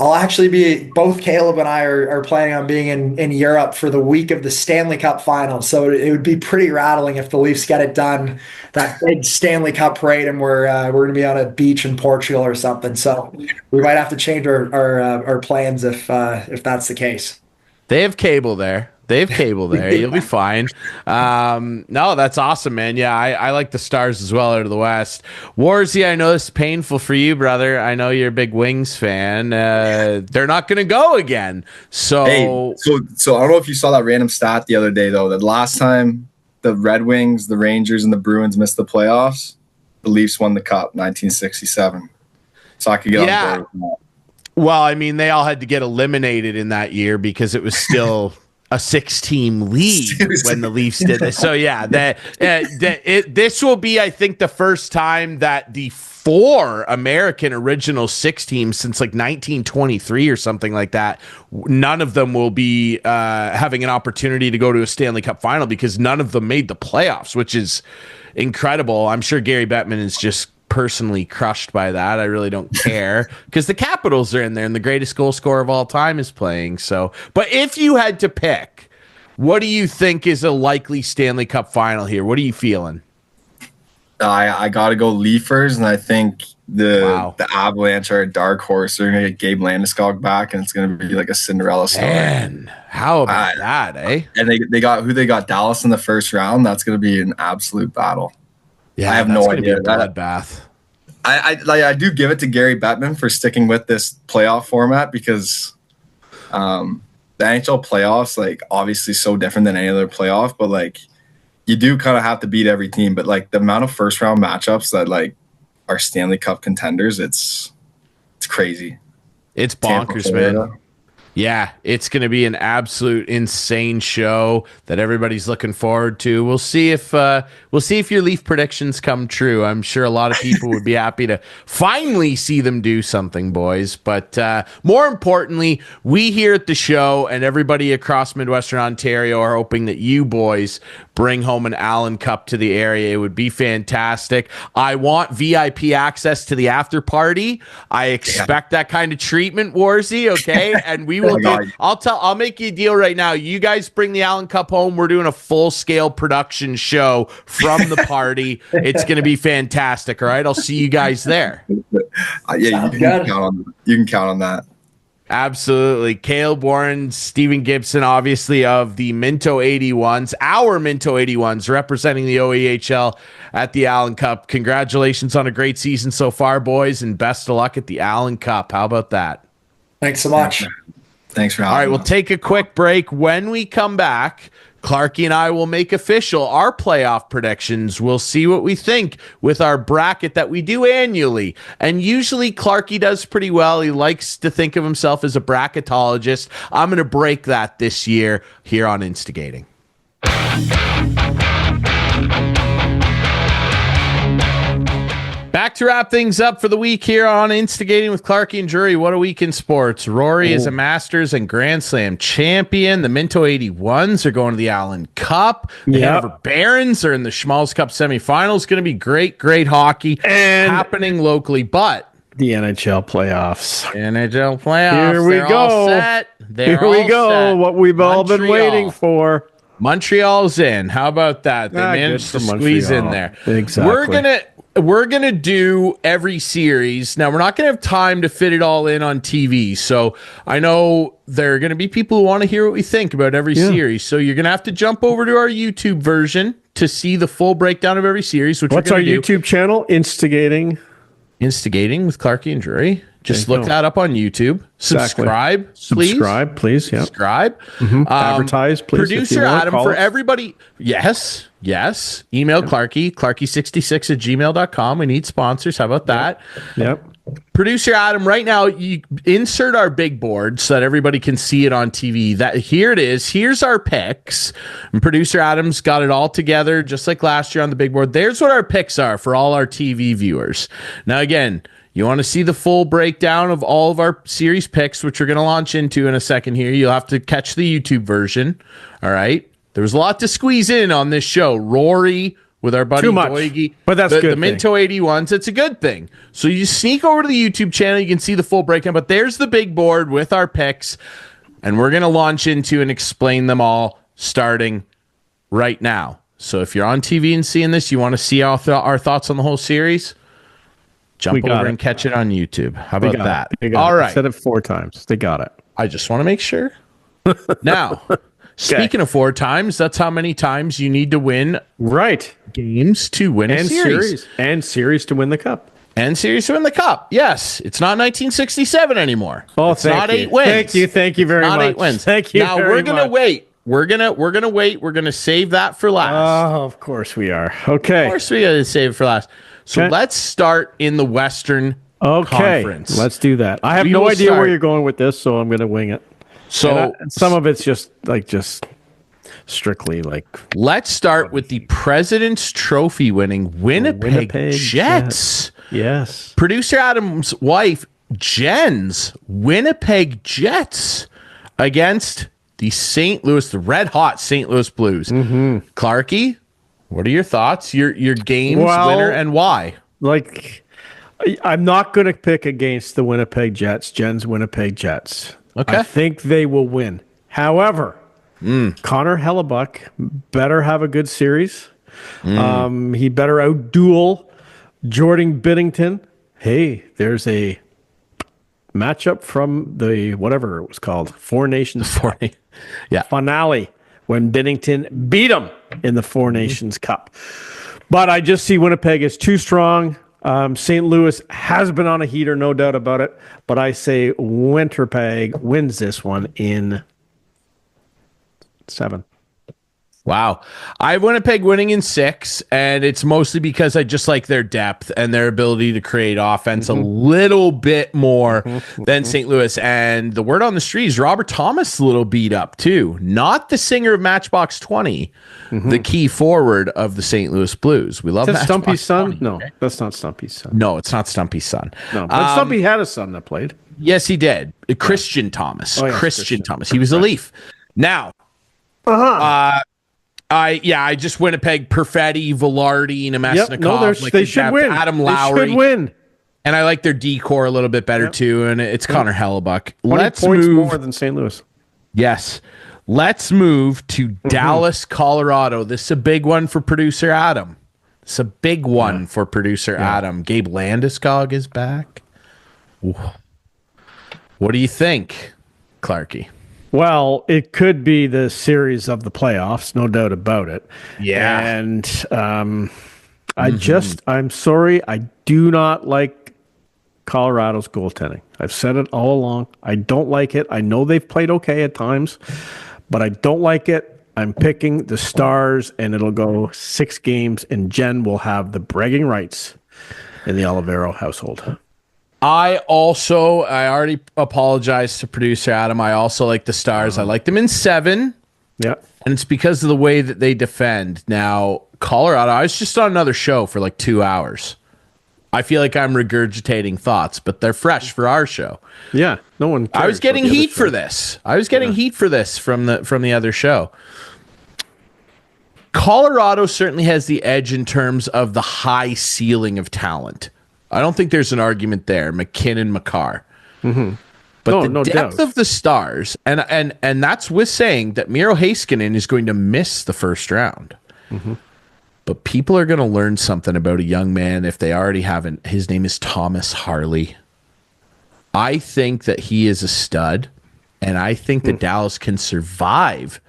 I'll actually be, both Caleb and I are planning on being in Europe for the week of the Stanley Cup Finals. So it would be pretty rattling if the Leafs get it done, that big Stanley Cup parade, and we're going to be on a beach in Portugal or something. So we might have to change our plans if that's the case. They have cable there. You'll be fine. No, that's awesome, man. Yeah, I like the Stars as well out of the West. Warzy, I know this is painful for you, brother. I know you're a big Wings fan. They're not going to go again. So, so I don't know if you saw that random stat the other day, though, that last time the Red Wings, the Rangers, and the Bruins missed the playoffs, the Leafs won the Cup, 1967. So I could get on board with that. Well, I mean, they all had to get eliminated in that year because it was still a 6-team league when the Leafs did this. So this will be, I think, the first time that the 4 American original 6 teams since like 1923 or something like that, none of them will be having an opportunity to go to a Stanley Cup final because none of them made the playoffs, which is incredible. I'm sure Gary Bettman is just personally crushed by that. I really don't care because the Capitals are in there and the greatest goal scorer of all time is playing. So, but if you had to pick, what do you think is a likely Stanley Cup final here? What are you feeling? I got to go Leafers, and I think the Avalanche are a dark horse. They're going to get Gabe Landeskog back, and it's going to be like a Cinderella story. Man, how about that, eh? And they got Dallas in the first round. That's going to be an absolute battle. Yeah, I have no idea. Be a bloodbath. I do give it to Gary Bettman for sticking with this playoff format because the NHL playoffs, like, obviously so different than any other playoff, but like you do kind of have to beat every team. But like the amount of first round matchups that like are Stanley Cup contenders, it's crazy. It's bonkers, man. Yeah, it's going to be an absolute insane show that everybody's looking forward to. We'll see if your Leaf predictions come true. I'm sure a lot of people would be happy to finally see them do something, boys. But more importantly, we here at the show and everybody across Midwestern Ontario are hoping that you boys bring home an Allan Cup to the area. It would be fantastic. I want VIP access to the after party. I expect that kind of treatment, Warzy, okay? And we will I'll make you a deal right now. You guys bring the Allan Cup home. We're doing a full-scale production show from the party. It's going to be fantastic, all right? I'll see you guys there. You can count on that. Absolutely. Caleb Warren, Stephen Gibson, obviously of the Minto 81s, our Minto 81s, representing the OEHL at the Allan Cup. Congratulations on a great season so far, boys, and best of luck at the Allan Cup. How about that? Thanks so much. Thanks for having All right, we'll take a quick break. When we come back, Clarkey and I will make official our playoff predictions. We'll see what we think with our bracket that we do annually. And usually Clarkey does pretty well. He likes to think of himself as a bracketologist. I'm going to break that this year here on Instigating. to wrap things up for the week here on Instigating with Clarkey and Drury. What a week in sports. Rory is a Masters and Grand Slam champion. The Minto 81s are going to the Allan Cup. The Hanover Barons are in the Schmalz Cup semifinals. Going to be great hockey and happening locally. But the NHL playoffs. NHL playoffs. Here we They're go. all set. Here we go. What we've all been waiting for. Montreal's in. How about that? They managed to squeeze in there. Exactly. We're gonna do every series. Now we're not gonna have time to fit it all in on TV. So I know there are gonna be people who want to hear what we think about every series. So you're gonna have to jump over to our YouTube version to see the full breakdown of every series. What's our YouTube channel? Instigating with Clarkey and Drury. Just look that up on YouTube. Subscribe, please. Subscribe, please. Yeah. Subscribe. Advertise, please. Producer Adam, for everybody. Yes. Email Clarkey, clarkey66@gmail.com. We need sponsors. How about that? Yep. Producer Adam, right now, you insert our big board so that everybody can see it on TV. Here it is. Here's our picks. And Producer Adam's got it all together, just like last year on the big board. There's what our picks are for all our TV viewers. Now, again, you want to see the full breakdown of all of our series picks, which we're going to launch into in a second here. You'll have to catch the YouTube version. All right. There was a lot to squeeze in on this show. Rory with our buddy Doig. But that's good. The Minto 81s. It's a good thing. So you sneak over to the YouTube channel. You can see the full breakdown. But there's the big board with our picks. And we're going to launch into and explain them all starting right now. So if you're on TV and seeing this, you want to see our thoughts on the whole series, jump over and catch it on YouTube. How about that? All right. I said it 4 times. They got it. I just want to make sure. Now, speaking of 4 times, that's how many times you need to win games to win a series. And series to win the cup. And series to win the cup. Yes. It's not 1967 anymore. Oh, it's not 8 wins. Thank you very much. Not 8 wins. Thank you. Now we're gonna wait. We're gonna wait. We're gonna save that for last. Oh, of course we are. Okay. Of course we gotta save it for last. So let's start in the Western Conference. Let's do that. I have no idea where you're going with this, so I'm going to wing it. So some of it's just strictly like. Let's start with the President's Trophy winning Winnipeg Jets. Yes. Producer Adam's wife, Jen's Winnipeg Jets against the red hot St. Louis Blues. Clarkey, what are your thoughts? Your game's winner and why? I'm not going to pick against the Winnipeg Jets, Jen's Winnipeg Jets. Okay. I think they will win. However, Connor Hellebuck better have a good series. He better outduel Jordan Binnington. Hey, there's a matchup from the whatever it was called, Four Nations finale when Binnington beat him in the Four Nations Cup. But I just see Winnipeg as too strong. St. Louis has been on a heater, no doubt about it. But I say Winnipeg wins this one in 7. Wow. I have Winnipeg winning in 6, and it's mostly because I just like their depth and their ability to create offense a little bit more than St. Louis. And the word on the street is Robert Thomas a little beat up too. Not the singer of Matchbox 20, the key forward of the St. Louis Blues. We love that. Stumpy's son? 20, no, okay? That's not Stumpy's son. No, it's not Stumpy's son. No, but Stumpy had a son that played. Yes, he did. Christian Thomas. Christian Thomas. He was a Leaf. Now, I just Winnipeg, Perfetti, Velarde, Nemesnikov. They should win. Adam Lowry. They should win. And I like their decor a little bit better too. And it's Connor Hellebuck. 20 points more than St. Louis. Yes. Let's move to Dallas, Colorado. This is a big one for producer Adam. It's a big one for producer Adam. Gabe Landeskog is back. Ooh. What do you think, Clarkey? Well, it could be the series of the playoffs, no doubt about it. Yeah. And I'm sorry, I do not like Colorado's goaltending. I've said it all along. I don't like it. I know they've played okay at times, but I don't like it. I'm picking the Stars, and it'll go 6 games, and Jen will have the bragging rights in the Olivero household. I already apologized to producer Adam. I also like the Stars. I like them in 7. Yeah. And it's because of the way that they defend. Now, Colorado, I was just on another show for like 2 hours. I feel like I'm regurgitating thoughts, but they're fresh for our show. Yeah, no one cares. I was getting heat for this. I was getting heat for this from the other show. Colorado certainly has the edge in terms of the high ceiling of talent. I don't think there's an argument there. McKinnon, Makar. But the depth of the Stars, and that's with saying that Miro Heiskanen is going to miss the first round. But people are going to learn something about a young man if they already haven't. His name is Thomas Harley. I think that he is a stud, and I think that Dallas can survive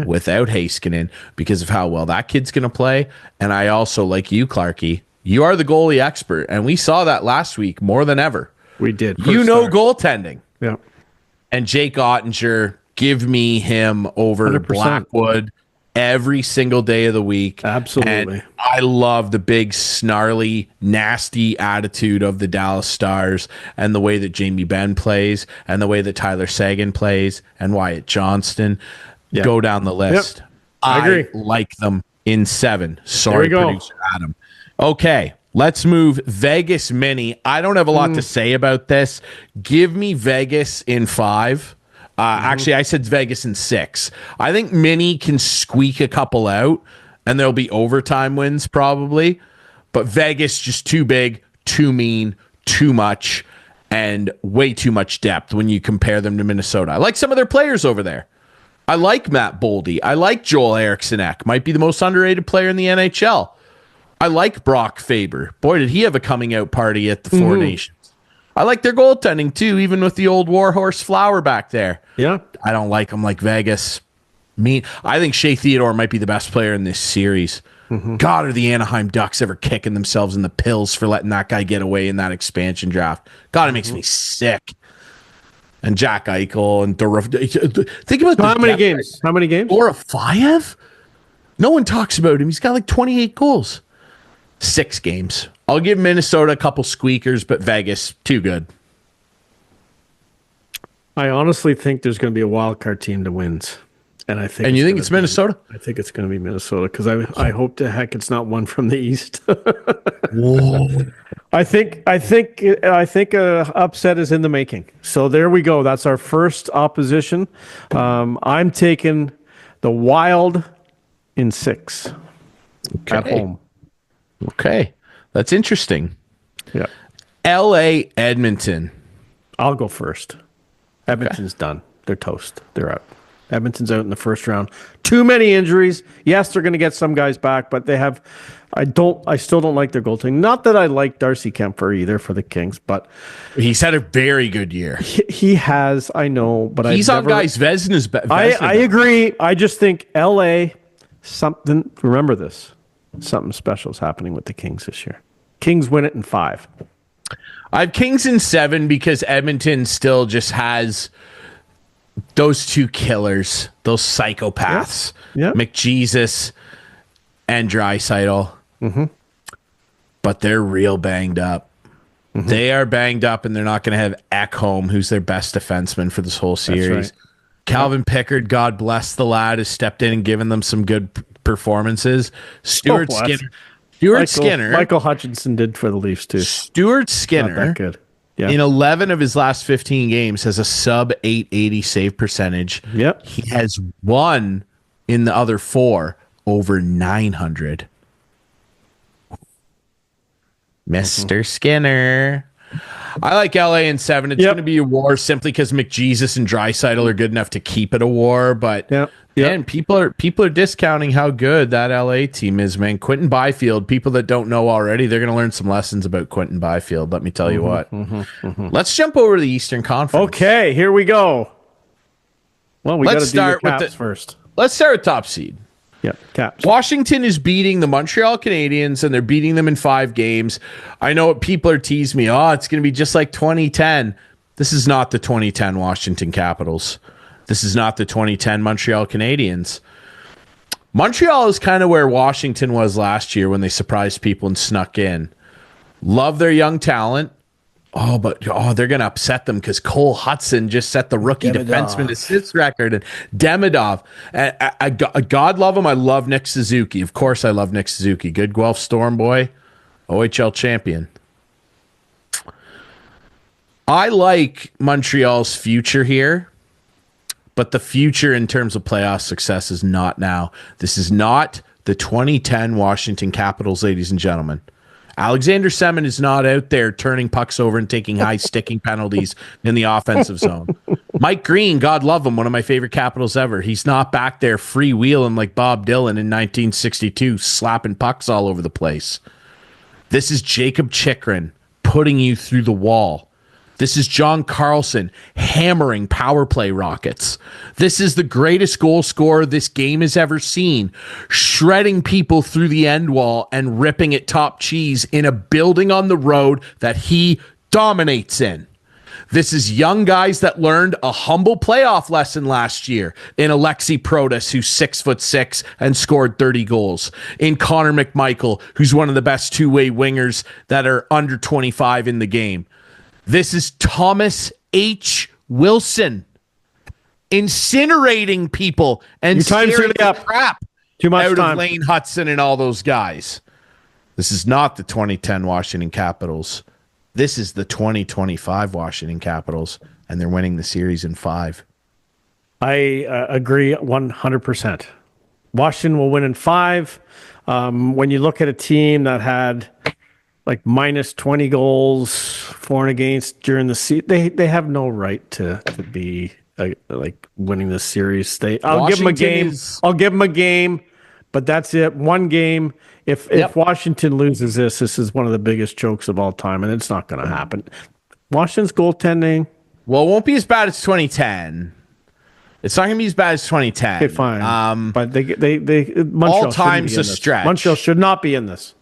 without Heiskanen because of how well that kid's going to play. And I also, like you, Clarkey, you are the goalie expert, and we saw that last week more than ever. We did. Goaltending. Yeah. And Jake Ottinger, give me him over 100%. Blackwood every single day of the week. Absolutely. And I love the big, snarly, nasty attitude of the Dallas Stars and the way that Jamie Benn plays and the way that Tyler Seguin plays and Wyatt Johnston. Yeah. Go down the list. Yep. I agree. Like them in 7. Sorry, there we go. Producer Adam. Okay. Let's move Vegas Mini. I don't have a lot to say about this. Give me Vegas in 5. Actually, I said Vegas in 6. I think Mini can squeak a couple out, and there'll be overtime wins probably. But Vegas just too big, too mean, too much, and way too much depth when you compare them to Minnesota. I like some of their players over there. I like Matt Boldy. I like Joel Eriksson-Ek. Might be the most underrated player in the NHL. I like Brock Faber. Boy, did he have a coming out party at the Four Nations. I like their goaltending too, even with the old Warhorse Flower back there. Yeah. I don't like them like Vegas. I think Shea Theodore might be the best player in this series. God, are the Anaheim Ducks ever kicking themselves in the pills for letting that guy get away in that expansion draft? God, it makes me sick. And Jack Eichel and think about how many games? How many games? Dorofeyev? No one talks about him. He's got like 28 goals. 6 games. I'll give Minnesota a couple squeakers, but Vegas, too good. I honestly think there's going to be a wild card team that wins. And you think it's Minnesota? I think it's going to be Minnesota because I hope to heck it's not one from the East. Whoa. I think a upset is in the making. So there we go. That's our first opposition. I'm taking the Wild in 6 at home. Okay. That's interesting. Yeah. LA Edmonton. I'll go first. Edmonton's done. They're toast. They're out. Edmonton's out in the first round. Too many injuries. Yes, they're going to get some guys back, but they have. I still don't like their goaltending. Not that I like Darcy Kemper either for the Kings, but he's had a very good year. He has. I know, but he's on guys Vezina's. I agree. I just think LA something. Remember this. Something special is happening with the Kings this year. Kings win it in 5. I have Kings in 7 because Edmonton still just has those 2 killers, those psychopaths, McJesus and Draisaitl. But they're real banged up. They are banged up, and they're not going to have Ekholm, who's their best defenseman for this whole series. Right. Calvin Pickard, God bless the lad, has stepped in and given them some good performances. Stuart Skinner. Michael Hutchinson did for the Leafs too. Stuart Skinner, not that good. Yeah. In 11 of his last 15 games, has a sub 880 save percentage. Yep. He has won in the other 4 over 900. Mr. Skinner. I like LA in 7. It's going to be a war simply because McJesus and Draisaitl are good enough to keep it a war. But man, people are discounting how good that LA team is, man. Quentin Byfield, people that don't know already, they're going to learn some lessons about Quentin Byfield. Let me tell you what. Let's jump over to the Eastern Conference. Okay, here we go. Well, we got to start with Caps first. Let's start with top seed. Yeah, Caps. Washington is beating the Montreal Canadiens, and they're beating them in 5 games. I know what people are teasing me. Oh, it's going to be just like 2010. This is not the 2010 Washington Capitals. This is not the 2010 Montreal Canadiens. Montreal is kind of where Washington was last year when they surprised people and snuck in. Love their young talent. But they're going to upset them because Cole Hudson just set the rookie defenseman assists record, and Demidov. God love him. I love Nick Suzuki. Of course, I love Nick Suzuki. Good Guelph Storm boy, OHL champion. I like Montreal's future here, but the future in terms of playoff success is not now. This is not the 2010 Washington Capitals, ladies and gentlemen. Alexander Semin is not out there turning pucks over and taking high sticking penalties in the offensive zone. Mike Green, God love him, one of my favorite Capitals ever. He's not back there freewheeling like Bob Dylan in 1962, slapping pucks all over the place. This is Jacob Chychrun putting you through the wall. This is John Carlson hammering power play rockets. This is the greatest goal scorer this game has ever seen, shredding people through the end wall and ripping at top cheese in a building on the road that he dominates in. This is young guys that learned a humble playoff lesson last year in Alexi Protas, who's 6'6" and scored 30 goals. In Connor McMichael, who's one of the best two-way wingers that are under 25 in the game. This is Thomas H. Wilson incinerating people and scaring the crap out of Lane Hudson and all those guys. This is not the 2010 Washington Capitals. This is the 2025 Washington Capitals, and they're winning the series in 5. I agree 100%. Washington will win in 5. When you look at a team that had like minus 20 goals for and against during the season, they have no right to be like winning this series. I'll give them a game. I'll give them a game, but that's it. One game. If Washington loses this is one of the biggest jokes of all time, and it's not going to happen. Washington's goaltending. Well, it won't be as bad as 2010. It's not going to be as bad as 2010. Okay, fine. But Montreal all time's a stretch. Montreal should not be in this.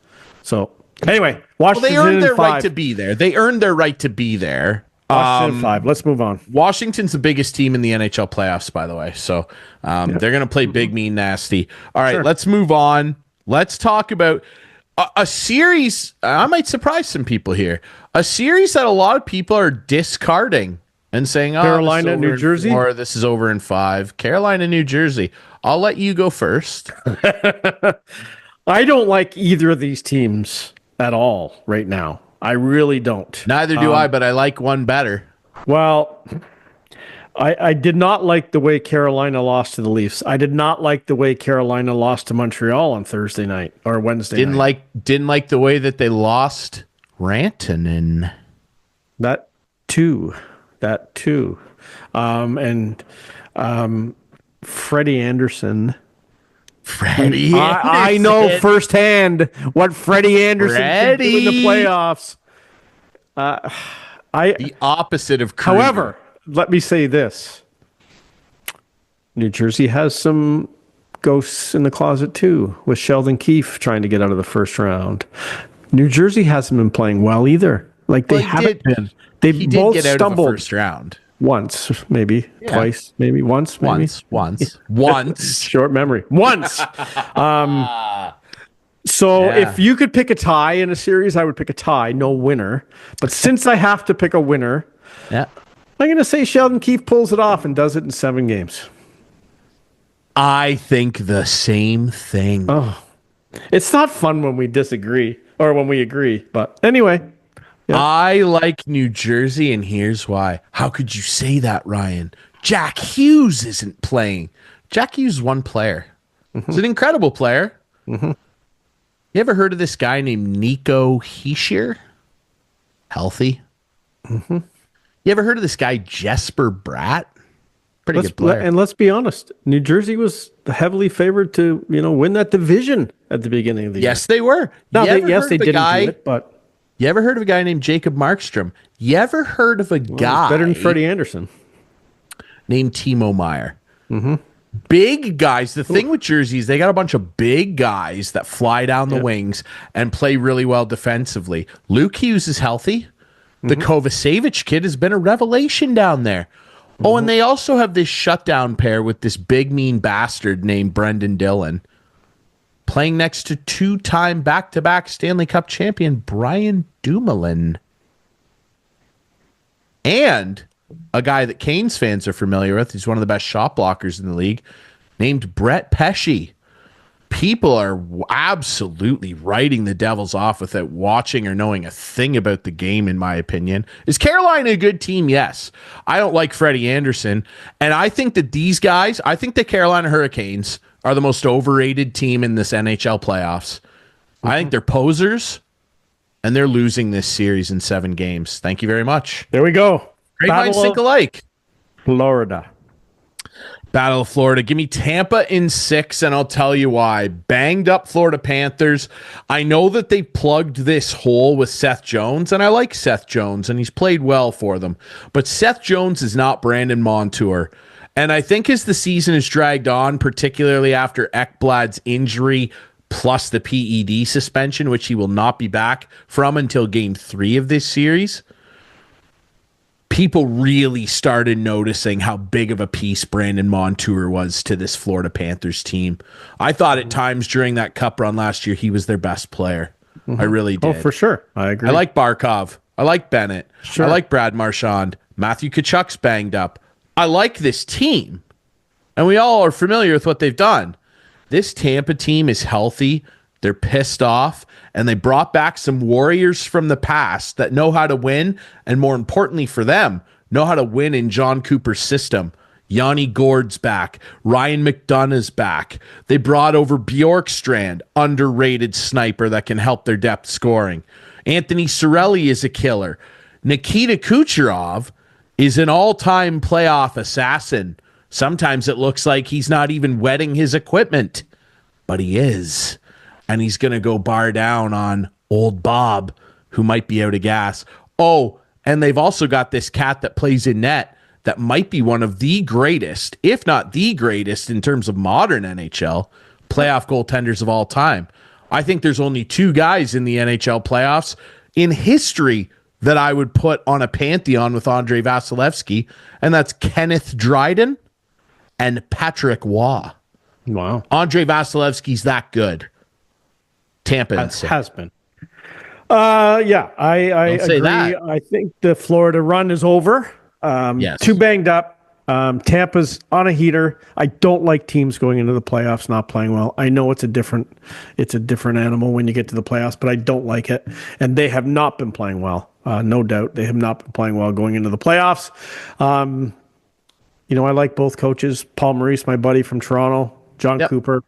So anyway, Washington. Well, they earned their right to be there. They earned their right to be there. Washington 5. Let's move on. Washington's the biggest team in the NHL playoffs, by the way. So they're going to play big, mean, nasty. All right, let's move on. Let's talk about a series. I might surprise some people here. A series that a lot of people are discarding and saying, "Oh, Carolina, New Jersey, or this is over in 5." Carolina, New Jersey. I'll let you go first. I don't like either of these teams at all right now. I really don't. Neither do I, but I like one better. Well, I did not like the way Carolina lost to the Leafs. I did not like the way Carolina lost to Montreal on Thursday night or Wednesday night. Didn't like the way that they lost Rantanen. That too. And Freddie Anderson. I know firsthand what Freddie Anderson can do in the playoffs. The opposite of Kruger. However, let me say this. New Jersey has some ghosts in the closet too, with Sheldon Keefe trying to get out of the first round. New Jersey hasn't been playing well either. Like they haven't been. They both get out stumbled of the first round. Once, maybe twice, maybe once, maybe once. Short memory. Once. If you could pick a tie in a series, I would pick a tie, no winner. But since I have to pick a winner, I'm going to say Sheldon Keefe pulls it off and does it in 7 games. I think the same thing. Oh, it's not fun when we disagree or when we agree. But anyway. Yeah. I like New Jersey, and here's why. How could you say that, Ryan? Jack Hughes isn't playing. Jack Hughes is one player. He's an incredible player. You ever heard of this guy named Nico Hischier? Healthy. You ever heard of this guy Jesper Bratt? Pretty good player. And let's be honest, New Jersey was heavily favored to win that division at the beginning of the year. Yes, they were. No, they didn't do it, but. You ever heard of a guy named Jacob Markstrom? You ever heard of a guy better than Freddie Anderson named Timo Meier? Big guys. The thing with Jersey is they got a bunch of big guys that fly down the wings and play really well defensively. Luke Hughes is healthy. The Kovacevic kid has been a revelation down there. Oh, and they also have this shutdown pair with this big mean bastard named Brendan Dillon, playing next to 2-time back-to-back Stanley Cup champion Brian Dumoulin. And a guy that Canes fans are familiar with, he's one of the best shot blockers in the league, named Brett Pesce. people are absolutely writing the Devils off without watching or knowing a thing about the game, in my opinion. Is Carolina a good team? Yes. I don't like Freddie Anderson. And I think that these guys, I think the Carolina Hurricanes are the most overrated team in this NHL playoffs. I think they're posers, and they're losing this series in 7 games. Thank you very much. There we go. Great minds think alike. Florida. Battle of Florida. Give me Tampa in 6, and I'll tell you why. Banged up Florida Panthers. I know that they plugged this hole with Seth Jones, and I like Seth Jones, and he's played well for them. But Seth Jones is not Brandon Montour. And I think as the season is dragged on, particularly after Ekblad's injury, plus the PED suspension, which he will not be back from until game 3 of this series, people really started noticing how big of a piece Brandon Montour was to this Florida Panthers team. I thought at times during that cup run last year, he was their best player. I really did. Oh, for sure. I agree. I like Barkov. I like Bennett. Sure. I like Brad Marchand. Matthew Tkachuk's banged up. I like this team. And we all are familiar with what they've done. This Tampa team is healthy. They're pissed off, and they brought back some warriors from the past that know how to win, and more importantly for them, know how to win in John Cooper's system. Yanni Gord's back. Ryan McDonough's back. They brought over Bjorkstrand, underrated sniper that can help their depth scoring. Anthony Cirelli is a killer. Nikita Kucherov is an all-time playoff assassin. Sometimes it looks like he's not even wetting his equipment, but he is. And he's going to go bar down on old Bob, who might be out of gas. Oh, and they've also got this cat that plays in net that might be one of the greatest, if not the greatest, in terms of modern NHL playoff goaltenders of all time. I think there's only 2 guys in the NHL playoffs in history that I would put on a pantheon with Andrei Vasilevsky, and that's Kenneth Dryden and Patrick Waugh. Wow. Andrei Vasilevsky's that good. Tampa has been. Yeah, I agree. That. I think the Florida run is over. Yes. Too banged up. Tampa's on a heater. I don't like teams going into the playoffs not playing well. I know it's a different animal when you get to the playoffs, but I don't like it. And they have not been playing well. No doubt, they have not been playing well going into the playoffs. I like both coaches. Paul Maurice, my buddy from Toronto, John Cooper.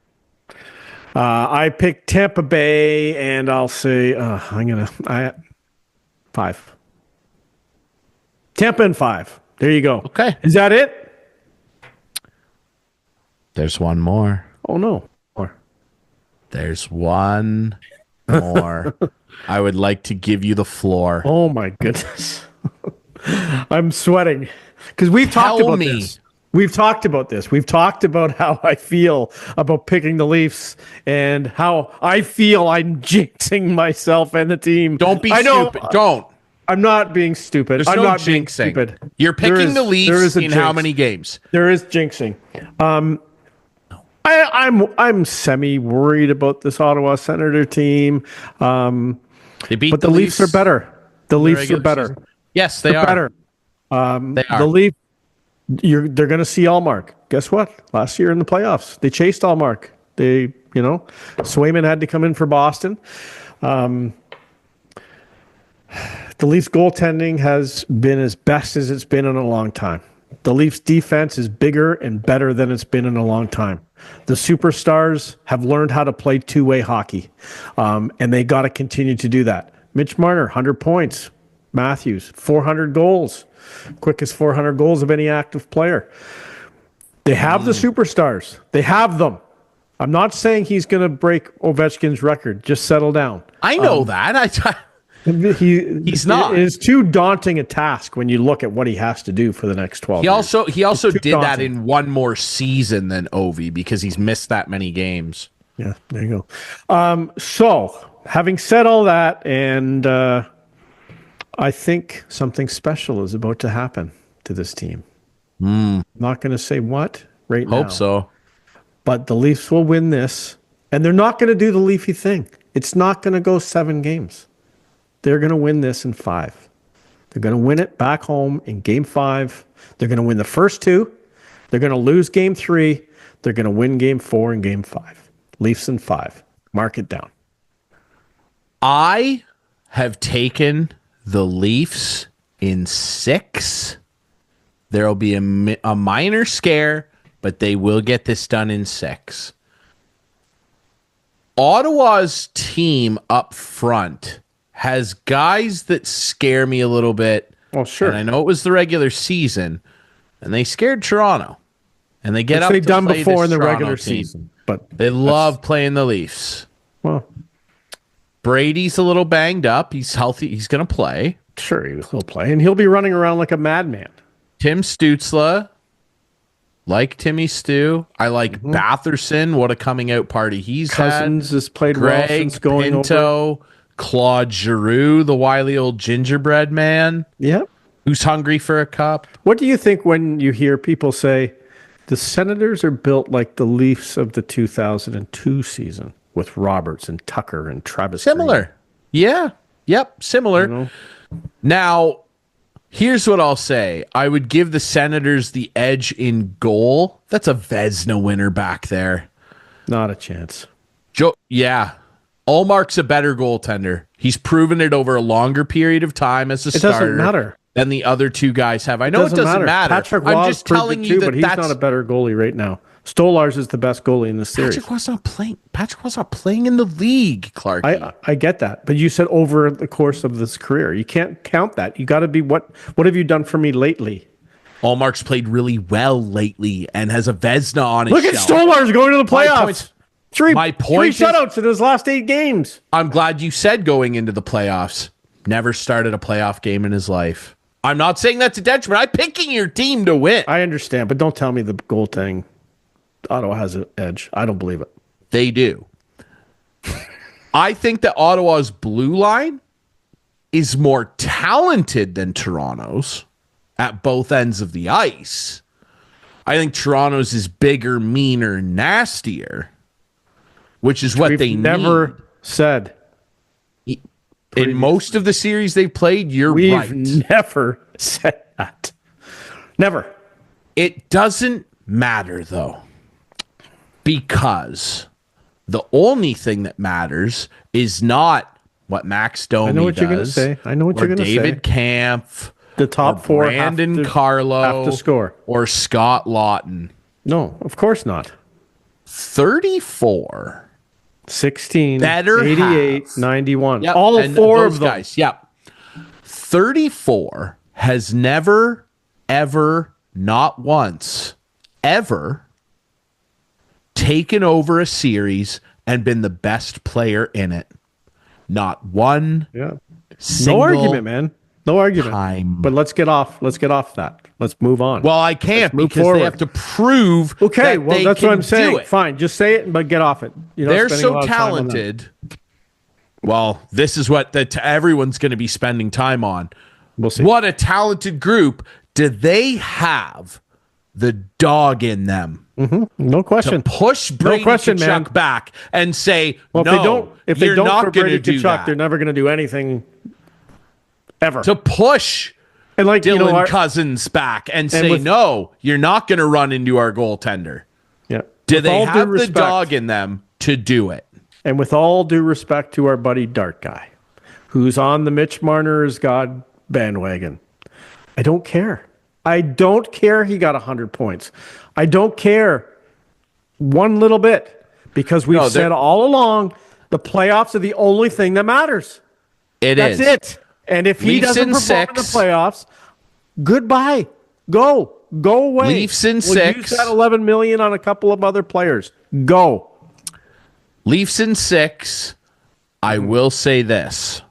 I picked Tampa Bay, and I'll say 5. Tampa and 5. There you go. Okay. Is that it? There's one more. Oh, no. More. There's one more. I would like to give you the floor. Oh, my goodness. I'm sweating because we've talked about this. We've talked about this. We've talked about how I feel about picking the Leafs and how I feel I'm jinxing myself and the team. Don't be stupid. Don't. I'm not being stupid. There's I'm no not jinxing. being stupid. You're picking the Leafs in how many games? There is jinxing. I'm semi worried about this Ottawa Senator team. They beat but the Leafs are better. The Leafs are better. Season. Yes, they are better. They are. The Leafs. They're going to see Allmark. Guess what? Last year in the playoffs, they chased Allmark. Swayman had to come in for Boston. The Leafs goaltending has been as best as it's been in a long time. The Leafs defense is bigger and better than it's been in a long time. The superstars have learned how to play two-way hockey, and they got to continue to do that. Mitch Marner, 100 points. Matthews, 400 goals. Quickest 400 goals of any active player. They have the superstars. They have them. I'm not saying he's going to break Ovechkin's record. Just settle down. I know that. He's not. It is too daunting a task when you look at what he has to do for the next 12 years. He also did that in one more season than Ovi because he's missed that many games. Yeah, there you go. So, having said all that, and I think something special is about to happen to this team. Not going to say what right now. Hope so. But the Leafs will win this, and they're not going to do the Leafy thing. It's not going to go 7 games. They're going to win this in 5. They're going to win it back home in Game 5. They're going to win the first 2. They're going to lose Game 3. They're going to win Game 4 and Game 5. Leafs in 5. Mark it down. I have taken the Leafs in 6. There'll be a minor scare, but they will get this done in 6. Ottawa's team up front has guys that scare me a little bit. Oh, sure. And I know it was the regular season, and they scared Toronto. And they get Which up they've to done play before this in the Toronto regular team. season. But They love playing the Leafs. well, Brady's a little banged up. He's healthy. He's going to play. sure, he'll play. And he'll be running around like a madman. Tim Stützle, like Timmy Stu. I like Batherson. What a coming out party he's Cousins had. has played well Greg since going over. Pinto, Claude Giroux, the wily old gingerbread man Yep. who's hungry for a cup. What do you think when you hear people say the Senators are built like the Leafs of the 2002 season with Roberts and Tucker and Travis Green? Similar. Yeah. Yep. Similar. You know? Now, here's what I'll say. I would give the Senators the edge in goal. That's a Vezina winner back there. Not a chance. Yeah. Allmark's a better goaltender. He's proven it over a longer period of time as a starter. Doesn't matter. Than the other two guys have. I know it doesn't matter. Patrick I'm Waugh's just proved telling it you too, that but he's that's not a better goalie right now. Stolarz is the best goalie in the series. Patrick was not playing. Patrick was not playing in the league, Clarkey. I get that, but you said over the course of this career, you can't count that. You got to be what have you done for me lately? Allmark's played really well lately and has a Vezina on his Look at shelf. Stolarz going to the My playoffs. point- Three my point three is- shutouts in his last 8 games. I'm glad you said going into the playoffs. Never started a playoff game in his life. I'm not saying that's a detriment. I'm picking your team to win. I understand, but don't tell me the goal thing. Ottawa has an edge. I don't believe it. They do. I think that Ottawa's blue line is more talented than Toronto's at both ends of the ice. I think Toronto's is bigger, meaner, nastier, which is what they never need. said. In most of the series they've played, you're We've right. never said that. Never. It doesn't matter, though, because the only thing that matters is not what Max Domi I know what does. you're going to say. I know what you're going to say. David Kampf, The top or four Brandon have to Carlo, score. or Scott Lawton. No, of course not. 34. 16, Better 88, have. 91. Yep, All and 4 those of them. guys. Yep. 34 has never, ever, not once, ever taken over a series and been the best player in it. Not one Yeah. single No argument, man. No argument. time. But let's get off that. Let's move on. Well, I can't move because forward. they have to prove. okay, that well, they that's can what I'm saying. do it. Fine, just say it, but get off it. You know, They're spending a so lot of time on that. talented. Well, this is what everyone's going to be spending time on. We'll see. What a talented group. Do they have the dog in them No to question. push Brady question, Tkachuk man. back and say, Well, no, if they you're don't not for going Brady to do Tkachuk, that. they're never going to do anything ever. To push And like Dylan Cousins back and say, with- no, you're not going to run into our goaltender. yeah. Do With they all due have the respect- dog in them to do it? And with all due respect to our buddy Dart Guy, who's on the Mitch Marner is God bandwagon, I don't care. I don't care he got 100 points. I don't care one little bit because we've said all along the playoffs are the only thing that matters. That's it. And if he Leafs doesn't in perform in the 6. playoffs, goodbye. Go away. Leafs in We'll 6. use that 11 million on a couple of other players. Go. Leafs in 6. I will say this.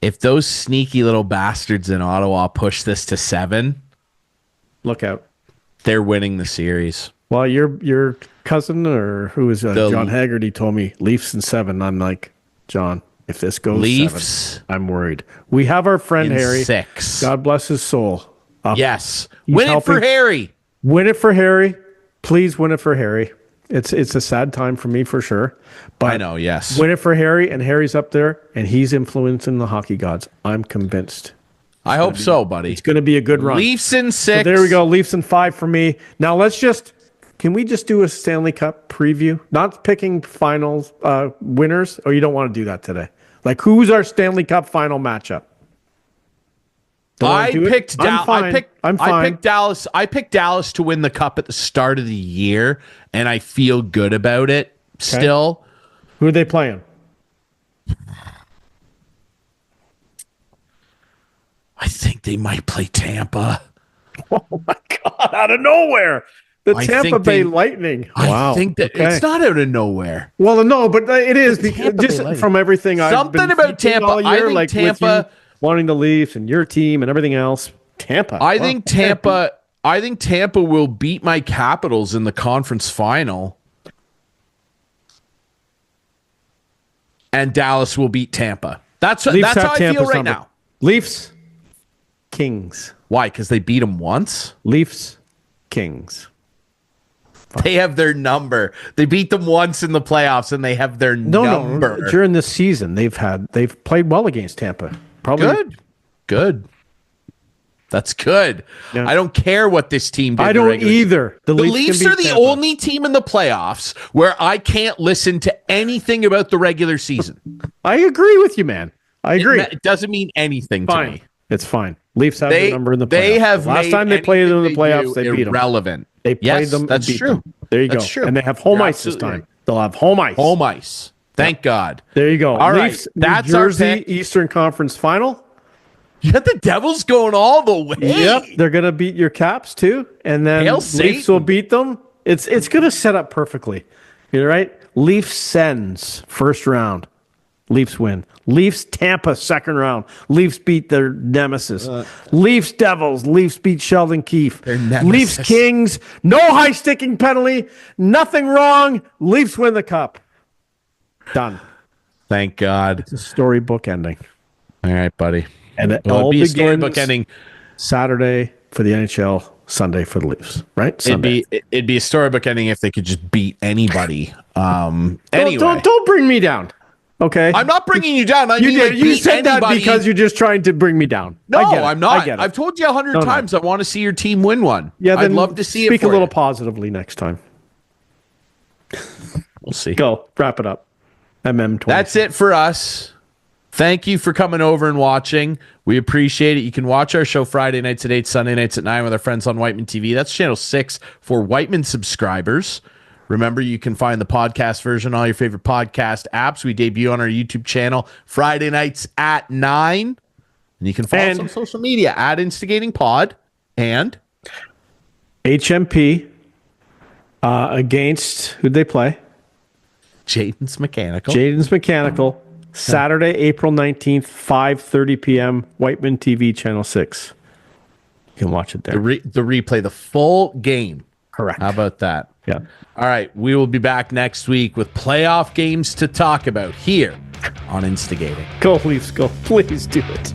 If those sneaky little bastards in Ottawa push this to 7, Look out. they're winning the series. Well, your cousin or who is John Haggerty told me Leafs in 7. I'm like, John, if this goes Leafs 7, I'm worried. We have our friend in Harry. 6. God bless his soul. Yes. He's Win it for helping. Harry. Win it for Harry. Please win it for Harry. It's a sad time for me for sure. But I know, yes. win it for Harry, and Harry's up there, and he's influencing the hockey gods. I'm convinced. I hope so, buddy. It's going to be a good run. Leafs in 6. So there we go. Leafs in 5 for me. Now let's just can we just do a Stanley Cup preview? Not picking finals winners, or you don't want to do that today? Like, who's our Stanley Cup final matchup? I picked Dallas. I'm fine. I picked Dallas. I picked Dallas to win the cup at the start of the year, and I feel good about it still. Who are they playing? I think they might play Tampa. Oh my God! Out of nowhere, the Tampa Bay Lightning. Wow. I think that it's not out of nowhere. Well, no, but it is because just from everything I've been about Tampa. all year, I think like Tampa wanting the Leafs and your team and everything else. Tampa. I think Tampa will beat my Capitals in the conference final, and Dallas will beat Tampa. That's how I feel right now. Leafs, Kings. Why? Because they beat them once. Leafs, Kings. They have their number. They beat them once in the playoffs, and they have their number. No. During this season, they've played well against Tampa. Probably good. That's good. Yeah. I don't care what this team did. I don't either. The Leafs are the only team in the playoffs where I can't listen to anything about the regular season. I agree with you, man. I agree. It doesn't mean anything to me. It's fine. Leafs have the number in the playoffs. They have last time they played them in the playoffs, they beat them. Irrelevant. They played them. That's true. There you go. True. And they have home ice this time. They'll have home ice. Home ice. Thank God. There you go. All Leafs, right. That's New Jersey Eastern Conference Final. You got the Devils going all the way. Yep, they're gonna beat your Caps too, and then Leafs will beat them. It's gonna set up perfectly. You're right. Leafs Sens first round. Leafs win. Leafs Tampa second round. Leafs beat their nemesis. Leafs Devils. Leafs beat Sheldon Keefe. Leafs Kings. No high sticking penalty. Nothing wrong. Leafs win the cup. Done. Thank God. It's a storybook ending. All right, buddy. And it all be a storybook ending Saturday for the NHL, Sunday for the Leafs, right? Sunday. It'd be a storybook ending if they could just beat anybody. Anyway, don't bring me down. Okay, I'm not bringing you down. You said that because you're just trying to bring me down. No, I'm not. I've told you 100 times I want to see your team win one. Yeah, I'd love to see it. Speak a little positively next time. We'll see. Go wrap it up. MM20. That's it for us. Thank you for coming over and watching. We appreciate it. You can watch our show Friday nights at 8, Sunday nights at 9 with our friends on Whiteman TV. That's channel 6 for Whiteman subscribers. Remember, you can find the podcast version on all your favorite podcast apps. We debut on our YouTube channel Friday nights at 9. And you can follow us on social media at Instigating Pod and HMP against who'd they play? Jaden's Mechanical. Saturday, April 19th, 5:30 p.m., Whiteman TV, Channel 6. You can watch it there. The replay, the full game. Correct. How about that? Yeah. All right. We will be back next week with playoff games to talk about here on Instigating. Go, Leafs, go. Please do it.